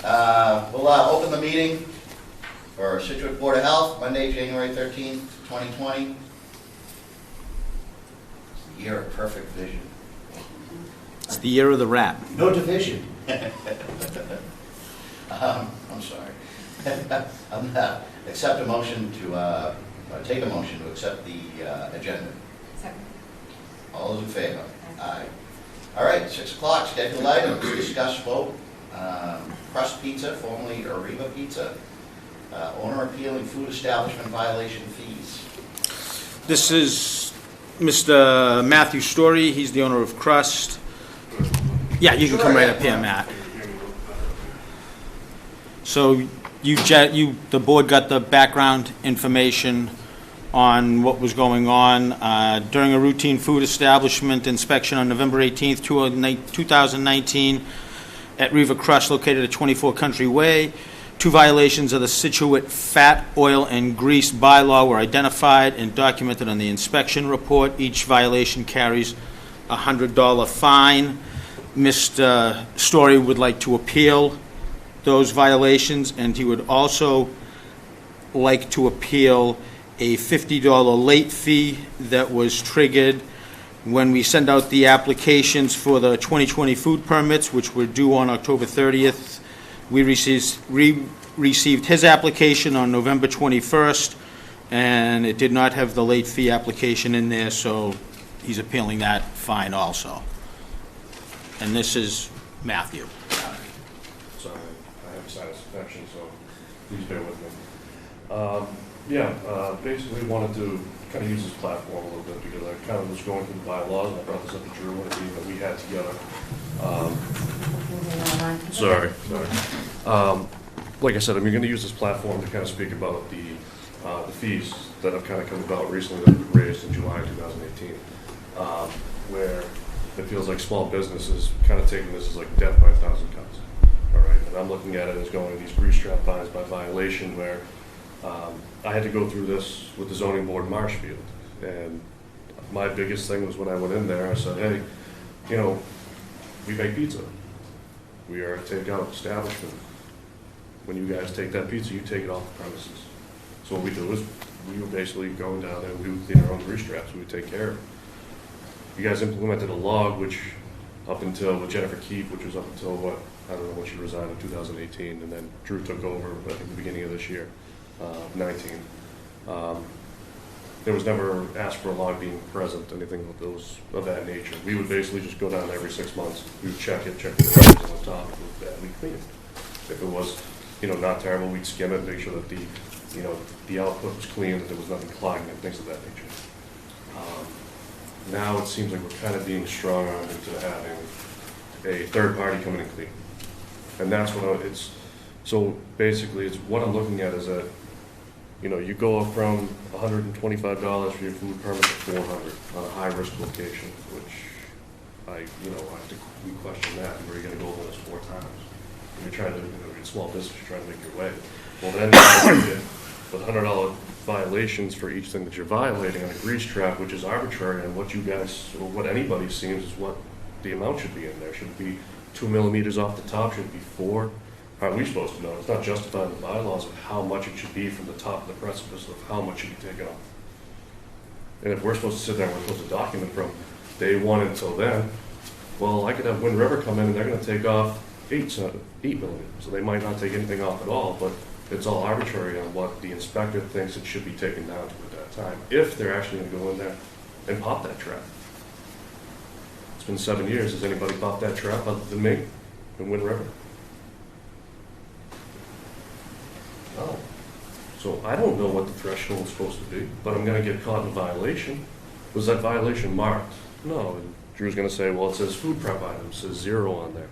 We'll open the meeting for Scituate Board of Health, Monday, January 13th, 2020. It's the year of perfect vision. It's the year of the rat. No division. I'm sorry. Accept a motion to, take a motion to accept the agenda. Second. All those in favor? Aye. All right, 6 o'clock, scheduled items, discuss vote. Crust Pizza, formerly Arriva Pizza, owner appealing food establishment violation fees. This is Mr. Matthew Story. He's the owner of Crust. Yeah, you can come right up here, Matt. So the board got the background information on what was going on during a routine food establishment inspection on November 18th, 2019 at Riva Crust located at 24 Country Way. 2 violations of the Scituate fat, oil, and grease bylaw were identified and documented on the inspection report. Each violation carries a $100 fine. Mr. Story would like to appeal those violations, and he would also like to appeal a $50 late fee that was triggered when we send out the applications for the 2020 food permits, which were due on October 30th. We received his application on November 21st, and it did not have the late fee application in there, so he's appealing that fine also. And this is Matthew. Sorry, I have sinus infection, so please bear with me. Basically wanted to kind of use this platform a little bit because I kind of was going through the bylaws, and I brought this up to Drew and a meeting that we had together. Like I said, I'm going to use this platform to kind of speak about the fees that have kind of come about recently that were raised in July 2018, where it feels like small businesses kind of taking this as like death by 1,000 cuts. All right, and I'm looking at it as going these grease trap fines by violation, where I had to go through this with the zoning board in Marshfield, and my biggest thing was when I went in there, I said, hey, we make pizza. We are a takeout establishment. When you guys take that pizza, you take it off the premises. So what we do is we were basically going down there, we would clean our own grease traps, we would take care of it. You guys implemented a log, which up until with Jennifer Keefe, which was up until I don't know when she resigned in 2018, and then Drew took over, I think, the beginning of this year, 19. There was never asked for a log being present, anything of that nature. We would basically just go down there every 6 months. We would check the areas on top. If it was bad, we'd clean it. If it was, not terrible, we'd skim it, make sure that the output was clean, that there was nothing clogging and things of that nature. Now it seems like we're kind of being strong-armed into having a third party come in and clean. And that's what so basically it's what I'm looking at is that, you go up from $125 for your food permit to $400 on a high-risk location, which we question that. Where are you going to go over this 4 times? When you're trying to, you're a small business, you're trying to make your way. Well, then you get with $100 violations for each thing that you're violating on a grease trap, which is arbitrary, and what you guys, or what anybody seems is what the amount should be in there. Should it be 2 millimeters off the top? Should it be 4? How are we supposed to know? It's not justified in the bylaws of how much it should be from the top of the precipice of how much should be taken off. And if we're supposed to sit there and we're supposed to document from day 1 until then, well, I could have Wind River come in and they're going to take off 8 millimeters. So they might not take anything off at all, but it's all arbitrary on what the inspector thinks it should be taken down to at that time, if they're actually going to go in there and pop that trap. It's been 7 years. Has anybody popped that trap other than me in Wind River? No. So I don't know what the threshold is supposed to be, but I'm going to get caught in a violation. Was that violation marked? No. And Drew's going to say, well, it says food prep items, it says 0 on there.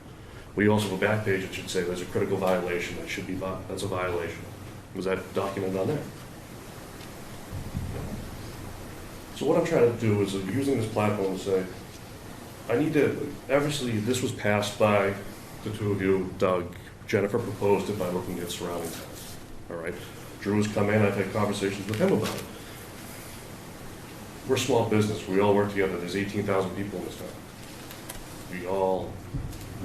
We also go back page, it should say there's a critical violation, that should be, that's a violation. Was that documented on there? So what I'm trying to do is using this platform to say, I need to, obviously this was passed by the 2 of you, Doug. Jennifer proposed it by looking at surrounding towns. All right. Drew has come in, I've had conversations with him about it. We're a small business, we all work together, there's 18,000 people in this town. We all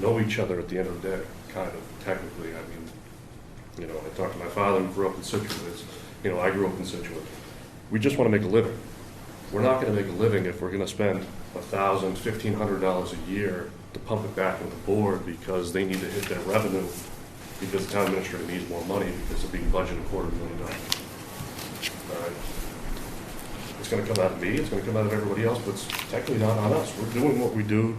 know each other at the end of the day, kind of, technically. I mean, you know, I talked to my father who grew up in Scituate. You know, I grew up in Scituate. We just want to make a living. We're not going to make a living if we're going to spend $1,000, $1,500 a year to pump it back into the board because they need to hit their revenue because the town administrator needs more money because they're being budgeted $250,000. All right. It's going to come out of me, it's going to come out of everybody else, but it's technically not on us. We're doing what we do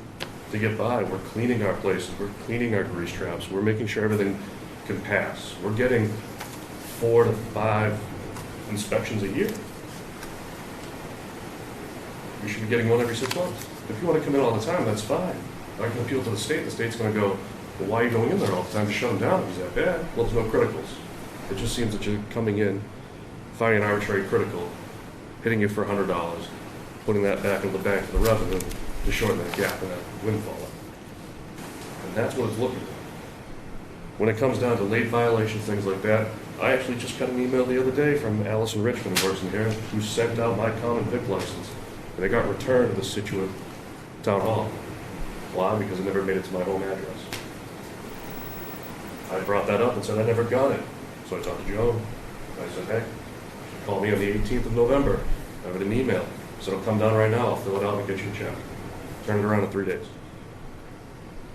to get by. We're cleaning our places, we're cleaning our grease traps, we're making sure everything can pass. We're getting 4 to 5 inspections a year. We should be getting one every 6 months. If you want to come in all the time, that's fine. I can appeal to the state. The state's going to go, well, why are you going in there all the time to shut them down? Is that bad? Well, there's no criticals. It just seems that you're coming in, finding an arbitrary critical, hitting you for $100, putting that back in the bank for the revenue to shorten that gap in that windfall. And that's what it's looking at. When it comes down to late violations, things like that, I actually just got an email the other day from Allison Richmond, who works in here, who sent out my common vic license. And they got returned to the Scituate Town Hall. Why? Because it never made it to my home address. I brought that up and said I never got it. So I talked to Joe. I said, hey, call me on the 18th of November. I have it in an email. So it'll come down right now. I'll fill it out and get you a check. Turn it around in 3 days.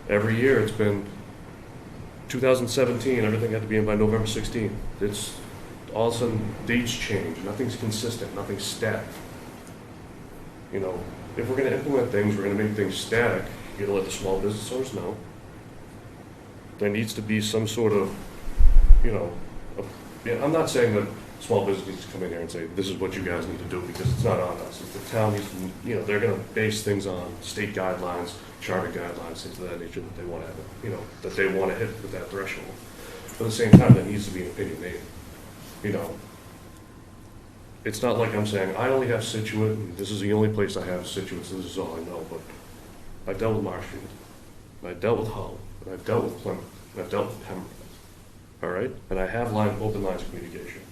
Every year it's been 2017, everything had to be in by November 16th. It's all of a sudden dates change. Nothing's consistent, nothing's static. You know, if we're going to implement things, we're going to make things static. You got to let the small business owners know. There needs to be some sort of, you know, I'm not saying that small business needs to come in here and say, this is what you guys need to do, because it's not on us. If the town needs to, you know, they're going to base things on state guidelines, charter guidelines, things of that nature that they want to have, you know, that they want to hit with that threshold. But at the same time, there needs to be an opinion made. You know, it's not like I'm saying, I only have Scituate, and this is the only place I have Scituate, so this is all I know, but I've dealt with Marshfield, and I've dealt with Hull, and I've dealt with Plymouth, and I've dealt with Pembroke, all right? And I have open lines of communication.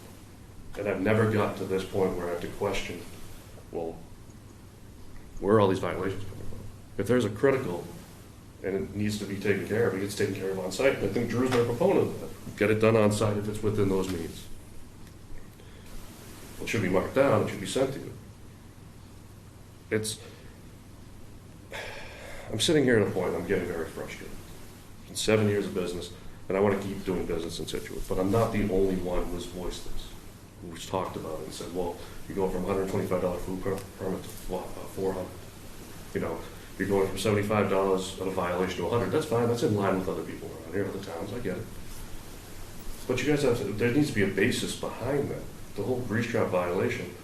And I've never gotten to this point where I have to question, well, where are all these violations coming from? If there's a critical and it needs to be taken care of, it gets taken care of on site. And I think Drew's my proponent of that. Get it done on site if it's within those means. It should be marked down, it should be sent to you. I'm sitting here at a point, I'm getting very frustrated. It's been 7 years of business, and I want to keep doing business in Scituate, but I'm not the only one who's voiced this. Who's talked about it and said, well, you go from $125 food permit to $400. You know, you're going from $75 at a violation to $100. That's fine. That's in line with other people around here, other towns. I get it. But you guys have to, there needs to be a basis behind that. The whole grease trap violation,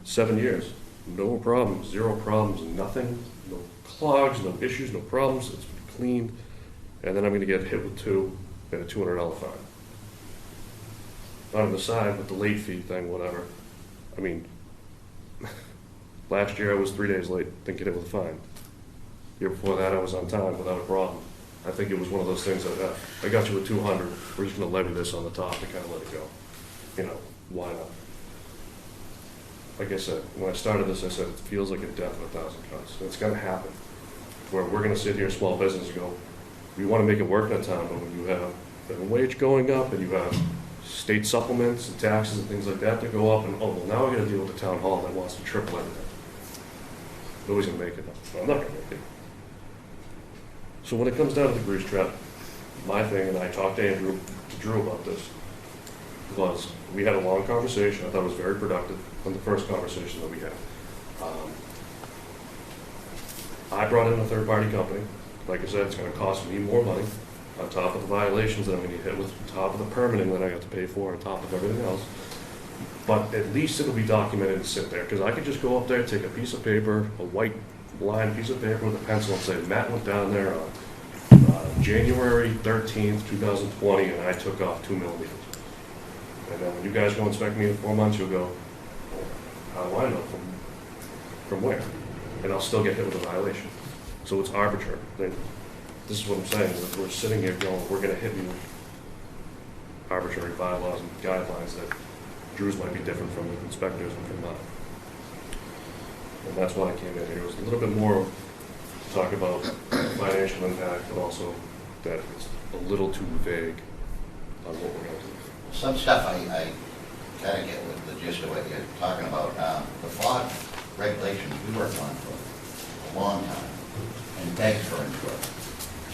7 years, no problems, 0 problems, nothing, no clogs, no issues, no problems. It's been cleaned, and then I'm going to get hit with 2 and a $200 fine. On the side with the late fee thing, whatever. I mean, last year I was 3 days late, didn't get hit with a fine. Year before that I was on time without a problem. I think it was one of those things that I got you with 200. We're just going to levy this on the top and kind of let it go. You know, why not? Like I said, when I started this, I said it feels like a death of 1,000 cuts. And it's going to happen. Where we're going to sit here, small business, and go, we want to make it work in a town, but when you have the wage going up and you have state supplements and taxes and things like that to go up, and oh, well, now we're going to deal with the town hall that wants to triple everything. Nobody's going to make it. Well, I'm not going to make it. So when it comes down to the grease trap, my thing, and I talked to Drew about this, was we had a long conversation. I thought it was very productive on the first conversation that we had. I brought in a third-party company. Like I said, it's going to cost me more money on top of the violations that I'm going to hit with, on top of the permitting that I have to pay for, on top of everything else. But at least it'll be documented and sit there, because I could just go up there, take a piece of paper, a white line piece of paper with a pencil, and say, Matt went down there on January 13th, 2020, and I took off 2 millimeters. And then when you guys go inspect me in 4 months, you'll go, well, how do I know from where? And I'll still get hit with a violation. So it's arbitrary. This is what I'm saying. We're sitting here going, we're going to hit you with arbitrary bylaws and guidelines that Drew's might be different from the inspectors and from mine. And that's why I came in here. It was a little bit more talk about financial impact, but also that it's a little too vague on what we're going to do. Some stuff I kind of get with the gist of what you're talking about. The fog regulations, we worked on for a long time and begged for input.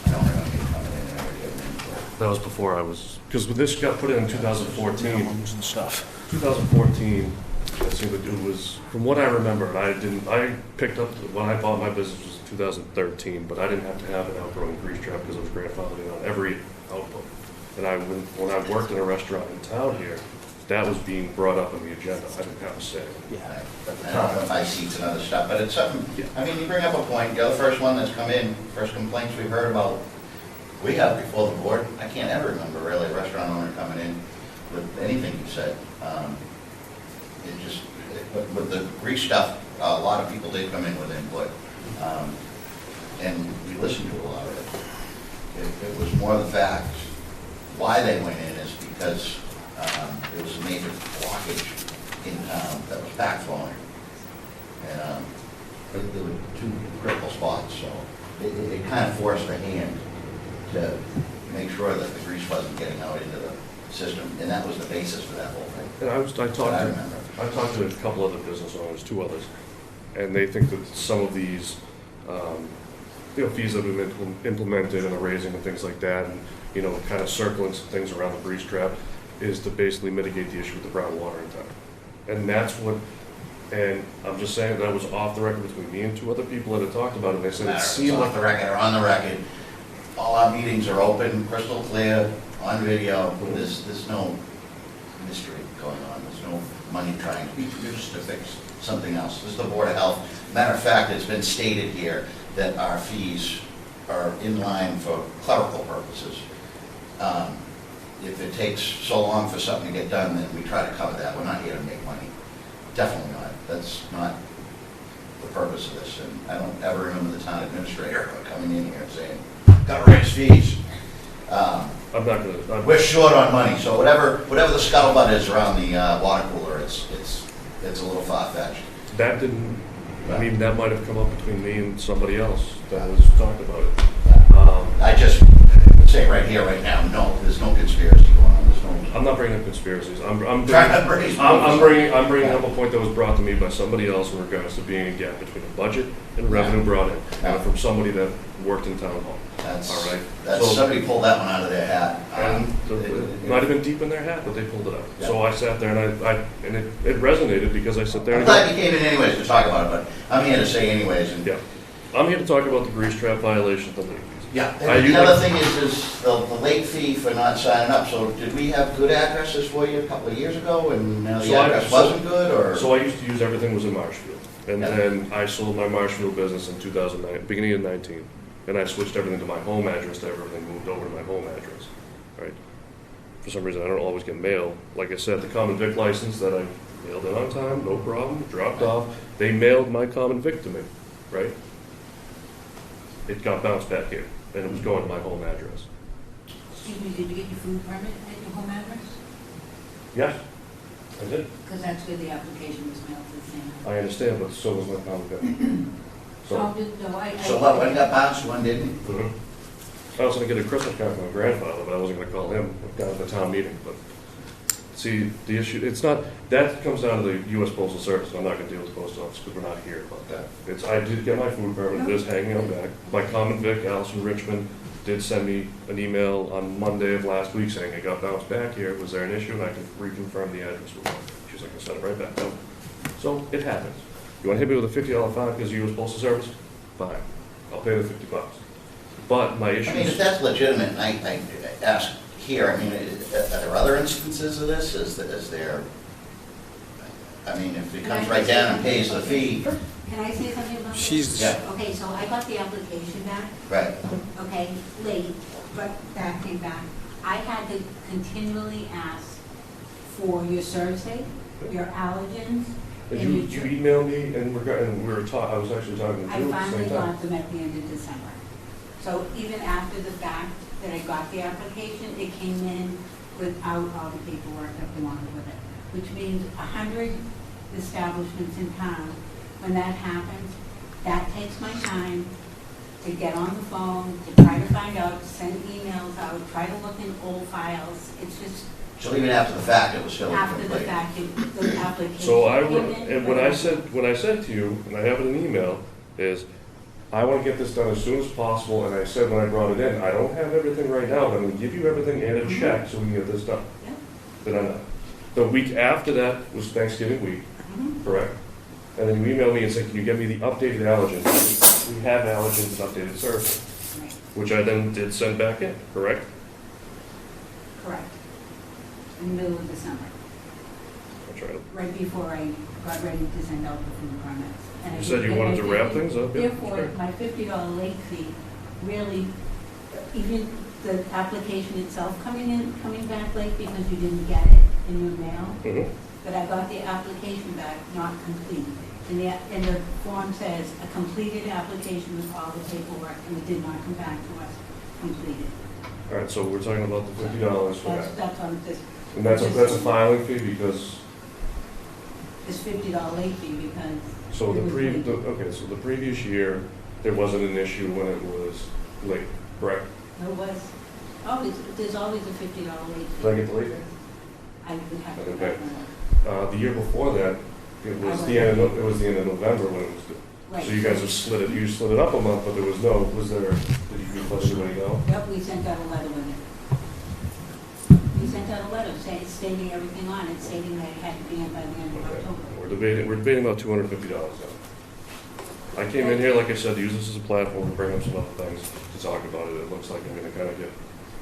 I don't remember you coming in and ever giving input. That was before I was, because this got put in 2014. And stuff. 2014, it seemed like it was, from what I remember, and I picked up, when I bought my business was 2013, but I didn't have to have an outgrowing grease trap because it was grandfathered in on every output. And when I worked in a restaurant in town here, that was being brought up on the agenda. I didn't have a say. I don't know if I seats and other stuff, but it's something, Yeah. I mean, you bring up a point. You're the first one that's come in, first complaints we've heard about, we have before the board. I can't ever remember really a restaurant owner coming in with anything you said. With the grease stuff, a lot of people did come in with input, and we listened to a lot of it. It was more the fact, why they went in is because there was a major blockage in town that was backflowing. And there were two critical spots, so it kind of forced the hand to make sure that the grease wasn't getting out into the system, and that was the basis for that whole thing. And I remember. talked to a couple other business owners, two others, and they think that some of these, fees that have been implemented and the raising and things like that, and, kind of circling some things around the grease trap, is to basically mitigate the issue with the brown water in town. And that's what, and I'm just saying that was off the record between me and two other people that had talked about it, and they said it seemed Off like. the record or on the record, all our meetings are open, crystal clear, on video. There's no mystery going on. There's no money trying to be produced to fix something else. This is the Board of Health. Matter of fact, it's been stated here that our fees are in line for clerical purposes. If it takes so long for something to get done, then we try to cover that. We're not here to make money. Definitely not. That's not the purpose of this. And I don't ever remember the town administrator coming in here and saying, "Gotta raise fees." I'm not gonna. We're short on money, so whatever the scuttlebutt is around the water cooler, it's a little far-fetched. That didn't, I mean, that might have come up between me and somebody else that was talked about it. I just say right here, right now, no, there's no conspiracy going on. There's no. I'm not bringing up conspiracies. I'm Trying to raise bringing up a point that was brought to me by somebody else in regards to being a gap between the budget and revenue brought in, and from somebody that worked in town hall. That's All right. somebody pulled that one out of their hat. Might have been deep in their hat, but they pulled it out. Yeah. So I sat there and it resonated because I sat there. I'm glad you came in anyways to talk about it, but I'm here to say anyways. And Yeah, I'm here to talk about the grease trap violation of the late fees. yeah, and the other thing is the late fee for not signing up. So did we have good addresses for you a couple of years ago, and now the address wasn't good, or? So I used to use everything was in Marshfield, and Yeah. then I sold my Marshfield business in 2009, beginning of 19, and I switched everything to my home address. To everything moved over to my home address, right? For some reason, I don't always get mail. Like I said, the common vic license that I mailed in on time, no problem, dropped off. They mailed my common vic to me, right? It got bounced back here, and it was going to my home address. Excuse me, did you get your food permit at your home address? Yes, I did. Because that's where the application was mailed to the same. I understand, but so was my common vic. So, So what, one got bounced, one didn't? mhm. I was gonna get a Christmas card from my grandfather, but I wasn't gonna call him down at the town meeting, but, see, the issue, it's not, that comes down to the US Postal Service, and I'm not gonna deal with the post office, because we're not here about that. I did get my food permit, it is hanging on back. My common vic, Allison Richmond, did send me an email on Monday of last week saying it got bounced back here, was there an issue, and I can reconfirm the address with her. She's like, I sent it right back out. So, it happens. You wanna hit me with a $50 fine because of US Postal Service? Fine, I'll pay the $50. But my issue I mean, if is, that's legitimate, and I ask here, I mean, are there other instances of this? Is there, I mean, if it comes right down and pays the fee, Can I say something about this? She's, yeah, Okay, so I got the application back, right. okay, late, but that came back. I had to continually ask for your service date, your allergens, and and you your. emailed me and we were I was actually talking to I you at the finally same time. got them at the end of December. So even after the fact that I got the application, it came in without all the paperwork that we wanted with it, which means 100 establishments in town. When that happens, that takes my time, to get on the phone, to try to find out, to send emails out, try to look in old files. It's just So even after the fact, it was still after the incomplete? fact, the application. So I, came in, and what I said to you, and I have it in email, is I want to get this done as soon as possible, and I said when I brought it in, I don't have everything right now, but I'm going to give you everything and a check so we can get this done. Yeah. Then I'm not. The week after that was Thanksgiving week, Mhm. correct? And then you emailed me and said, can you get me the updated allergens? We have allergens and updated service, Right. which I then did send back in, correct? Correct. In the middle of December, I'll try to. right before I got ready to send out the food permits. And I You said you did- wanted to and I wrap did- things up, yeah, Therefore, sure. my $50 late fee really, even the application itself coming back late because you didn't get it in your mail, Mhm. but I got the application back not complete. And the form says, a completed application with all the paperwork, and it did not come back to us completed. All right, so we're talking about the $50 for that. That's on this, And that's a filing fee because, this $50 late fee because. so it was late. okay, so the previous year, there wasn't an issue when it was late, correct? There was, there's always a $50 late fee. Did I get the late fee? I would have to. Okay. The year before that, it was the end of November when it was due. Right. So you guys have you split it up a month, but there was no, did you let anybody know? Yep, we sent out a letter with it. We sent out a letter stating everything on it, stating that it had to be in by the end of Okay. October. We're debating about $250 now. I came in here, like I said, to use this as a platform to bring up some other things to talk about it. It looks like I'm gonna kind of get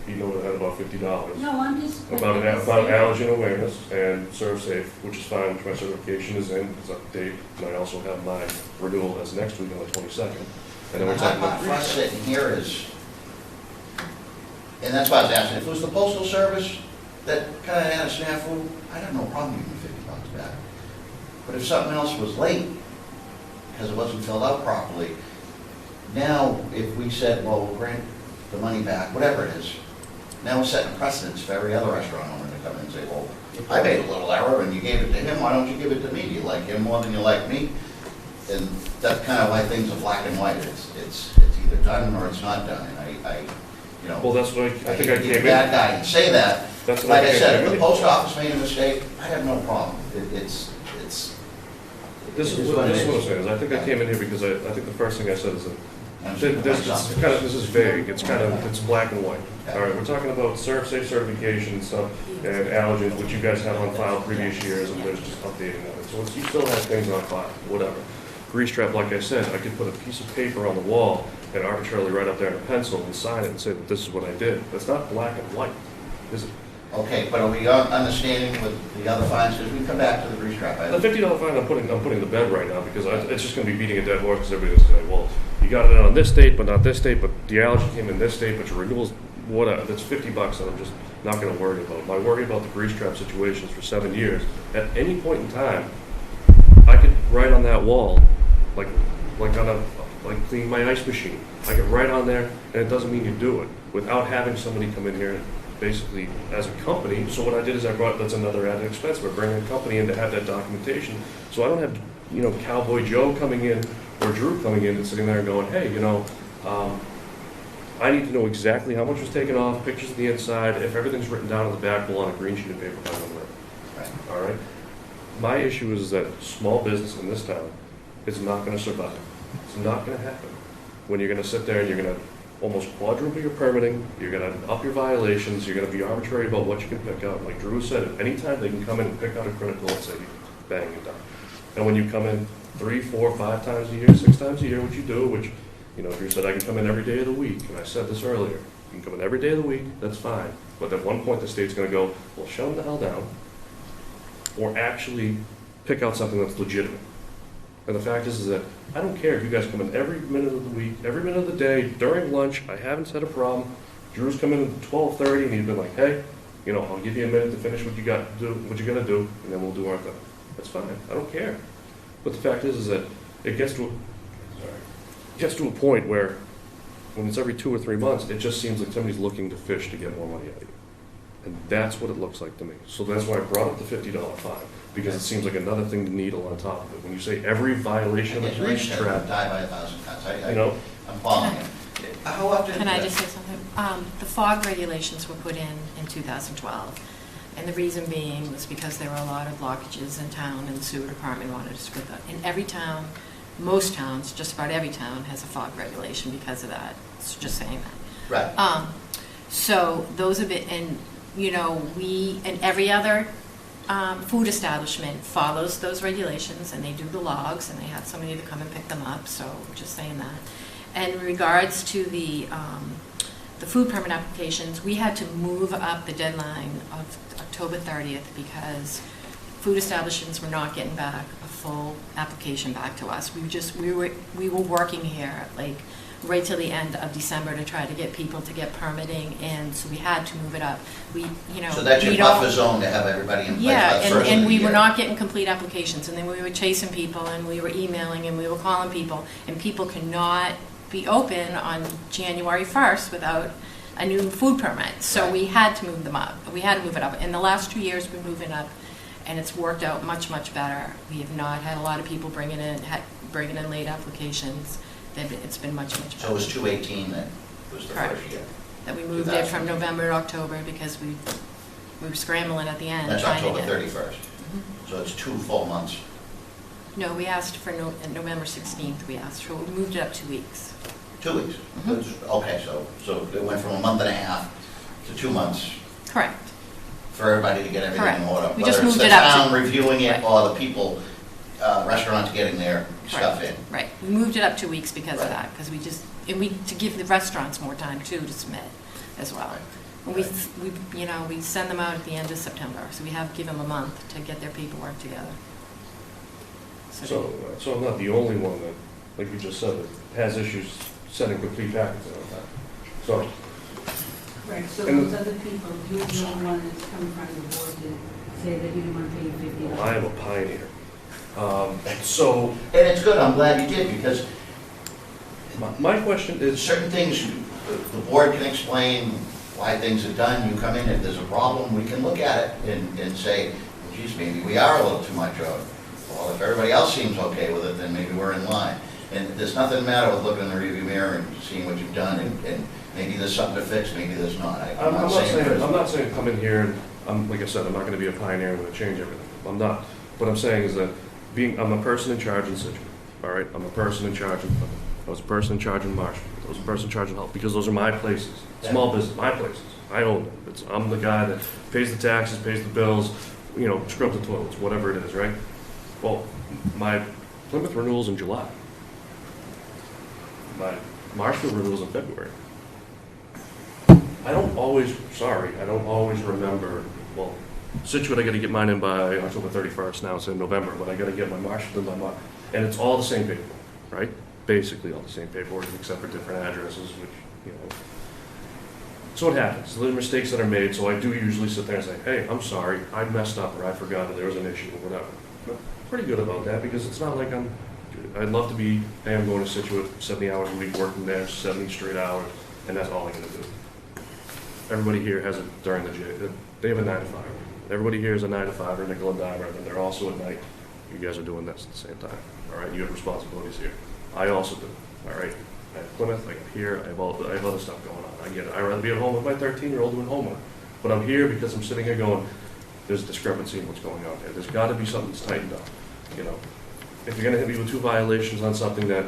beaten over the head about $50. No, I'm just. About allergen awareness and serve safe, which is fine, which my certification is in, it's up to date, and I also have my renewal as next week on the 22nd. And then we're The talking hard part about. for us sitting here is, and that's why I was asking, if it was the postal service that kind of had a snafu, I'd have no problem giving $50 back. But if something else was late, because it wasn't filled out properly, now if we said, well, we'll grant the money back, whatever it is, now we're setting a precedence for every other restaurant owner to come in and say, well, I made a little error and you gave it to him, why don't you give it to me? Do you like him more than you like me? And that's kind of why things are black and white. It's either done or it's not done. And I you know. Well, that's what I think I hate to be came a bad in. guy and say that. That's what Like I think said, came if in. the post office made a mistake, I have no problem. It's. This it is is what it I'm is. saying, is I think I came in here because I think the first thing I said is that I'm this is vague, it's black and white. All right, we're talking about serve safe certification and stuff, and allergens, which you guys have on file previous years, and there's just updating of it. So you still have things on file, whatever. Grease trap, like I said, I could put a piece of paper on the wall and arbitrarily write up there in a pencil and sign it and say that this is what I did. That's not black and white, is it? Okay, but are we understanding with the other fines? Because we come back to the grease trap. The $50 fine I'm putting to bed right now because it's just going to be beating a dead horse because everybody's going to say, well, you got it on this date, but not this date, but the allergy came in this date, but your renewal's whatever. That's $50 that I'm just not going to worry about. I worry about the grease trap situations for 7 years. At any point in time, I could write on that wall, like clean my ice machine. I could write on there, and it doesn't mean you do it without having somebody come in here. Basically, as a company, so what I did is that's another added expense. We're bringing a company in to have that documentation. So I don't have, Cowboy Joe coming in or Drew coming in and sitting there and going, hey, I need to know exactly how much was taken off, pictures of the inside, if everything's written down on the back wall on a green sheet of paper by number. Right. All right? My issue is that small business in this town is not going to survive. It's not going to happen. When you're going to sit there and you're going to almost quadruple your permitting, you're going to up your violations, you're going to be arbitrary about what you can pick out. Like Drew said, at any time they can come in and pick out a critical and say, bang, you're done. And when you come in 3, 4, 5 times a year, 6 times a year, which you do, which, Drew said I can come in every day of the week, and I said this earlier, you can come in every day of the week, that's fine. But at one point the state's going to go, well, shut them the hell down, or actually pick out something that's legitimate. And the fact is that I don't care if you guys come in every minute of the week, every minute of the day, during lunch. I haven't had a problem. Drew's come in at 12:30 and he's been like, hey, I'll give you a minute to finish what you got to do, what you got to do, and then we'll do our thing. That's fine. I don't care. But the fact is that it gets to a point where when it's every 2 or 3 months, it just seems like somebody's looking to fish to get more money out of you. And that's what it looks like to me. So that's why I brought up the $50 fine, because it seems like another thing to needle on top of it. When you say every violation of the grease trap, Die by 1,000 cuts. You know? I'm following you. How often? Can I just say something? The fog regulations were put in 2012. And the reason being was because there were a lot of blockages in town and the sewer department wanted us to put that. In every town, most towns, just about every town has a fog regulation because of that. It's just saying that. Right. So those have been, and you know, and every other food establishment follows those regulations, and they do the logs, and they have somebody to come and pick them up, so just saying that. And in regards to the food permit applications, we had to move up the deadline of October 30th because food establishments were not getting back a full application back to us. We were working here like right till the end of December to try to get people to get permitting, and so we had to move it up. So that's your buffer zone to have everybody in place. Yeah, by the first of and the we year. were not getting complete applications, and then we were chasing people, and we were emailing, and we were calling people, and people cannot be open on January 1st without a new food permit. So Right. we had to move them up. We had to move it up. In the last 2 years, we've been moving up, and it's worked out much, much better. We have not had a lot of people bringing in late applications. It's been much, much better. So it was 218 that was the Correct. first year. That we moved it from November to October because we were scrambling at the end. That's trying to October get- 31st. Mhm. So it's 2 full months. No, we asked for November 16th, we asked for, we moved it up 2 weeks. 2 weeks. Mhm. Okay, so it went from a month and a half to 2 months Correct. for everybody to get everything in Correct. order. We just moved Whether it it's up the to- town reviewing it Right. or the people, restaurants getting their stuff in. Right, we moved it up 2 weeks because of Right. that, because to give the restaurants more time too to submit as well. And Right. we send them out at the end of September, so we have given them a month to get their paperwork together. So I'm not the only one that, like you just said, that has issues sending complete packets and all that. So, Right, so And- those other people, you're the only one that's come in front of the board to say that you didn't want to pay $50. I am a pioneer. So, And it's good, I'm glad you did, because my question there's is, certain things, the board can explain why things are done, you come in, if there's a problem, we can look at it and say, geez, maybe we are a little too much of it. Well, if everybody else seems okay with it, then maybe we're in line. And there's nothing the matter with looking in the rearview mirror and seeing what you've done, and maybe there's something to fix, maybe there's not. I'm not saying come in here and, like I said, I'm not gonna be a pioneer, I'm gonna change everything. I'm not. What I'm saying is that I'm a person in charge in Scituate, all right? I'm a person in charge I was a person in charge in Marshall. I was a person in charge in Health, because those are my places. Small business, my places. I own them. I'm the guy that pays the taxes, pays the bills, scrubs the toilets, whatever it is, right? Well, my Plymouth renewal's in July. My Marshfield renewal's in February. I don't always remember, well, Scituate, I gotta get mine in by October 31st, now it's in November, but I gotta get my Marshfield in by March. And it's all the same paperwork, right? Basically all the same paperwork, except for different addresses, which, So it happens, there are mistakes that are made, so I do usually sit there and say, hey, I'm sorry, I messed up, or I forgot that there was an issue, or whatever. I'm pretty good about that, because it's not like I'd love to be, hey, I'm going to Scituate 70 hours a week, working there 70 straight hours, and that's all I'm gonna do. Everybody here has it during the day, they have a 9 to 5. Everybody here is a 9 to 5 or nickel and dime, and they're also at night. You guys are doing this at the same time, all right? You have responsibilities here. I also do, all right? I have Plymouth, I have here, I have other stuff going on. I get it. I'd rather be at home with my 13-year-old doing homework. But I'm here because I'm sitting here going, there's a discrepancy in what's going on here. There's got to be something that's tightened up, If you're going to hit me with 2 violations on something that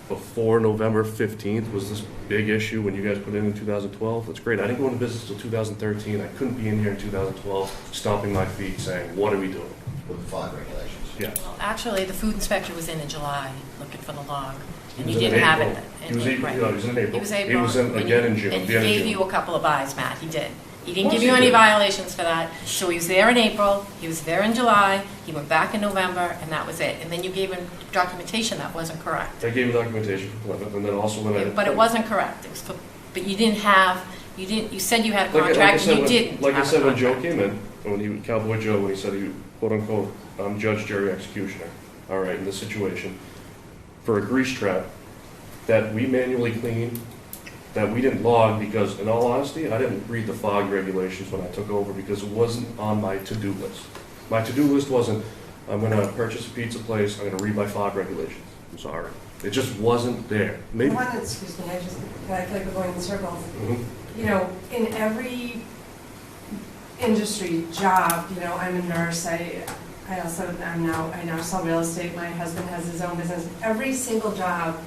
before November 15th was this big issue when you guys put it in 2012, that's great. I didn't go into business until 2013. I couldn't be in here in 2012 stomping my feet saying, what are we doing? With the fog regulations. Yeah. Well, actually, the food inspector was in July looking for the log, and He you was in didn't have April. it. He was in April. He was in April. He was He was in again in June. And he the end of gave June. you a couple of buys, Matt, he did. He didn't Of give course you he any did. violations for that, so he was there in April, he was there in July, he went back in November, and that was it. And then you gave him documentation that wasn't correct. I gave him documentation for Plymouth, and then also when I... But it wasn't correct, it was for, but you said you had a Like I contract, said, and you didn't Like I have a said, when Joe contract. came in, Cowboy Joe, when he said he, quote unquote, judge, jury, executioner, all right, in this situation, for a grease trap that we manually cleaned, that we didn't log because, in all honesty, I didn't read the fog regulations when I took over because it wasn't on my to-do list. My to-do list wasn't, I'm gonna purchase a pizza place, I'm gonna read my fog regulations. I'm sorry. It just wasn't there. Maybe. Excuse me, I feel like we're going in circles. Mhm. You know, in every industry, job, you know, I'm a nurse, I now sell real estate, my husband has his own business. Every single job,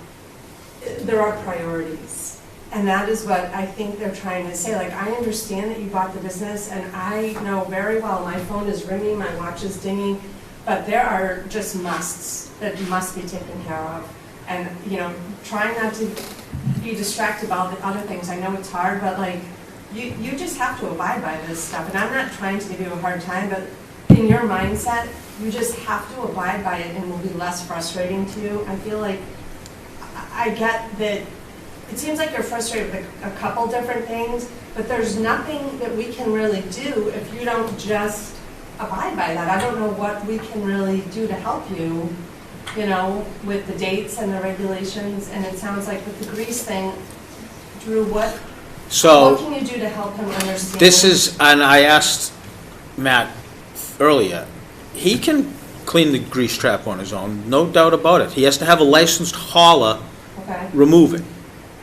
there are priorities. And that is what I think they're trying to say. Like, I understand that you bought the business, and I know very well my phone is ringing, my watch is dinging, but there are just musts that must be taken care of. And, you know, trying not to be distracted about the other things. I know it's hard, but like, you just have to abide by this stuff. And I'm not trying to give you a hard time, but in your mindset, you just have to abide by it and it will be less frustrating to you. I feel like, I get that it seems like you're frustrated with a couple different things, but there's nothing that we can really do if you don't just abide by that. I don't know what we can really do to help you, you know, with the dates and the regulations. And it sounds like with the grease thing, Drew, what can you do to help him understand? This is, and I asked Matt earlier, he can clean the grease trap on his own, no doubt about it. He has to have a licensed hauler remove it.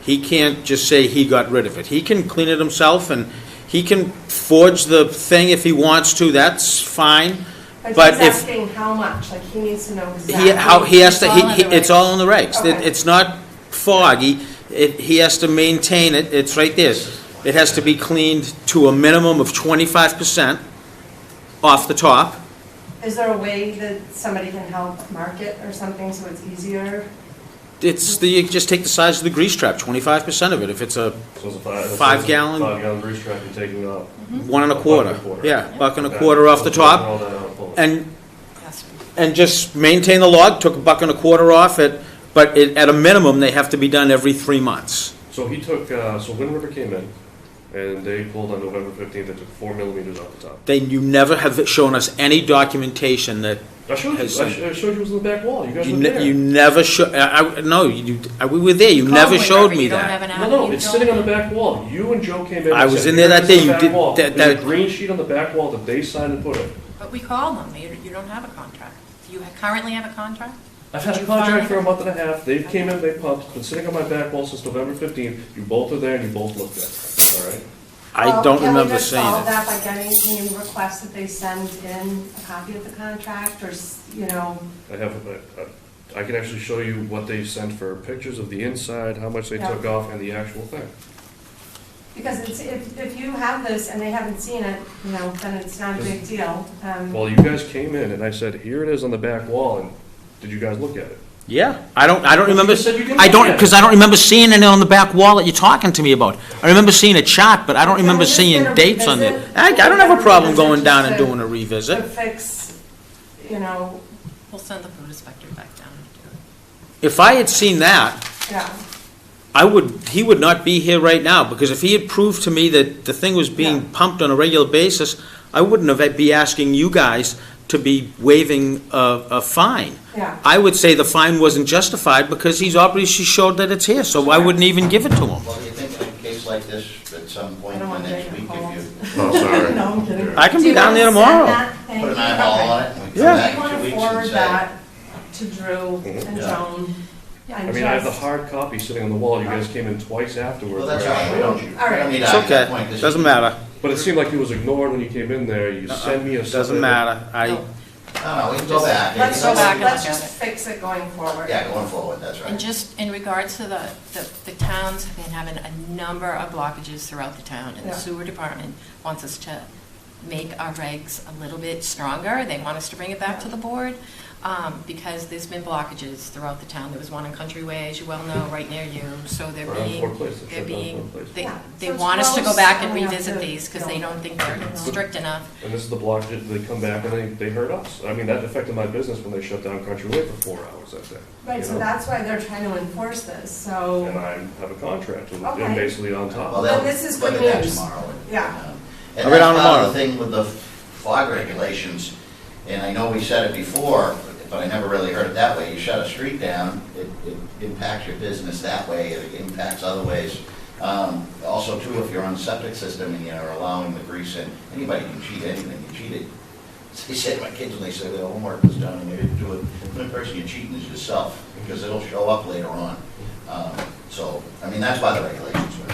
He can't just say he got rid of it. He can clean it himself, and he can forge the thing if he wants to, that's fine. But he's asking how much, like he needs to know he exactly. has to, it's all in the regs. Okay. It's not foggy. He has to maintain it, it's right there. It has to be cleaned to a minimum of 25% off the top. Is there a way that somebody can help mark it or something so it's easier? You just take the size of the grease trap, 25% of it. If it's a So it's a 5 gallon, 5 gallon grease trap, you're taking off. $1.25. Yeah, $1.25 off the top. All that out, pull it. And just maintain the log, took $1.25 off it, but at a minimum, they have to be done every 3 months. So he took, so Wind River came in, and they pulled on November 15th, they took 4 millimeters off the top. You never have shown us any documentation that I showed you, I showed you it was in the back wall, you guys were you there. never showed. No, we were there. You never showed me that. No, it's sitting on the back wall. You and Joe came in. I and was said, in there that "Here's day. the You back did wall." that. There's a green sheet on the back wall that they signed and put in. But we called them, you don't have a contract. Do you currently have a contract? I've had a contract for a month and a half. They came in, they pumped. It's been sitting on my back wall since November 15th. You both are there and you both looked at it. All right? I don't remember saying Can we just solve it. that by can you request that they send in a copy of the contract or, you know? I can actually show you what they sent for pictures of the inside, how much they took off, and the actual thing. Because if you have this and they haven't seen it, you know, then it's not a big deal. Well, you guys came in and I said, here it is on the back wall, and did you guys look at it? Yeah, I don't remember. You said you didn't look at it. Because I don't remember seeing it on the back wall that you're talking to me about. I remember seeing a chart, but I don't remember seeing dates on it. I don't have a problem going down and doing a To revisit. fix, you know, We'll send the food inspector back down to do it. If I had seen that, yeah. he would not be here right now, because if he had proved to me that the thing was being pumped on a regular basis, I wouldn't have be asking you guys to be waiving a fine. Yeah. I would say the fine wasn't justified because he's obviously showed that it's here, so I wouldn't even give it to him. Well, you think in a case like this, at some point I in don't the want to next get week, calls. if you Oh, sorry. No, I'm kidding. I can Do be you down wanna there send tomorrow. that? Thank put an you. eyeball on it, and we come Yeah. back Do in you want 2 to weeks forward and say, that to Drew and Yeah. Joan? I mean, I have the hard copy sitting on the wall. You guys came in twice afterwards. well, that's all where I right, we showed don't, you. we All right. don't need It's to argue that okay, point. This doesn't is- matter. But it seemed like it was ignored when you came in there. You sent me a... Doesn't matter. No, we can go back. Let's go back and let's look at just it. fix it going forward. Yeah, going forward, that's And right. just in regards to the towns have been having a number of blockages throughout the town, and the Yeah. sewer department wants us to make our regs a little bit stronger. They want us to bring it back to the board, because there's been blockages throughout the town. There was one on Countryway, as you well know, right near you, so they're Right on being, Fort Place. They they're shut down being, Fort Place. they, Yeah. they So it's want us to go close, back and and we have revisit to these, because they go. don't think they're strict enough. And this is the blockage. They come back and they hurt us. I mean, that affected my business when they shut down Country Way for 4 hours that day. Right, you so know? that's why they're trying to enforce this, so. And I have a contract and Okay. basically on top. Well, Then they'll this is look good at that news. tomorrow. Yeah. And I'll be down that's part of tomorrow. the thing with the fog regulations, and I know we said it before, but I never really heard it that way. You shut a street down, it impacts your business that way, it impacts other ways. Also too, if you're on a septic system and you're allowing the grease in, anybody can cheat anything, you cheated they say to my kids when they say their homework was done and they didn't do it, the only person you're cheating is yourself, because it'll show up later on. So, I mean, that's why the regulations were.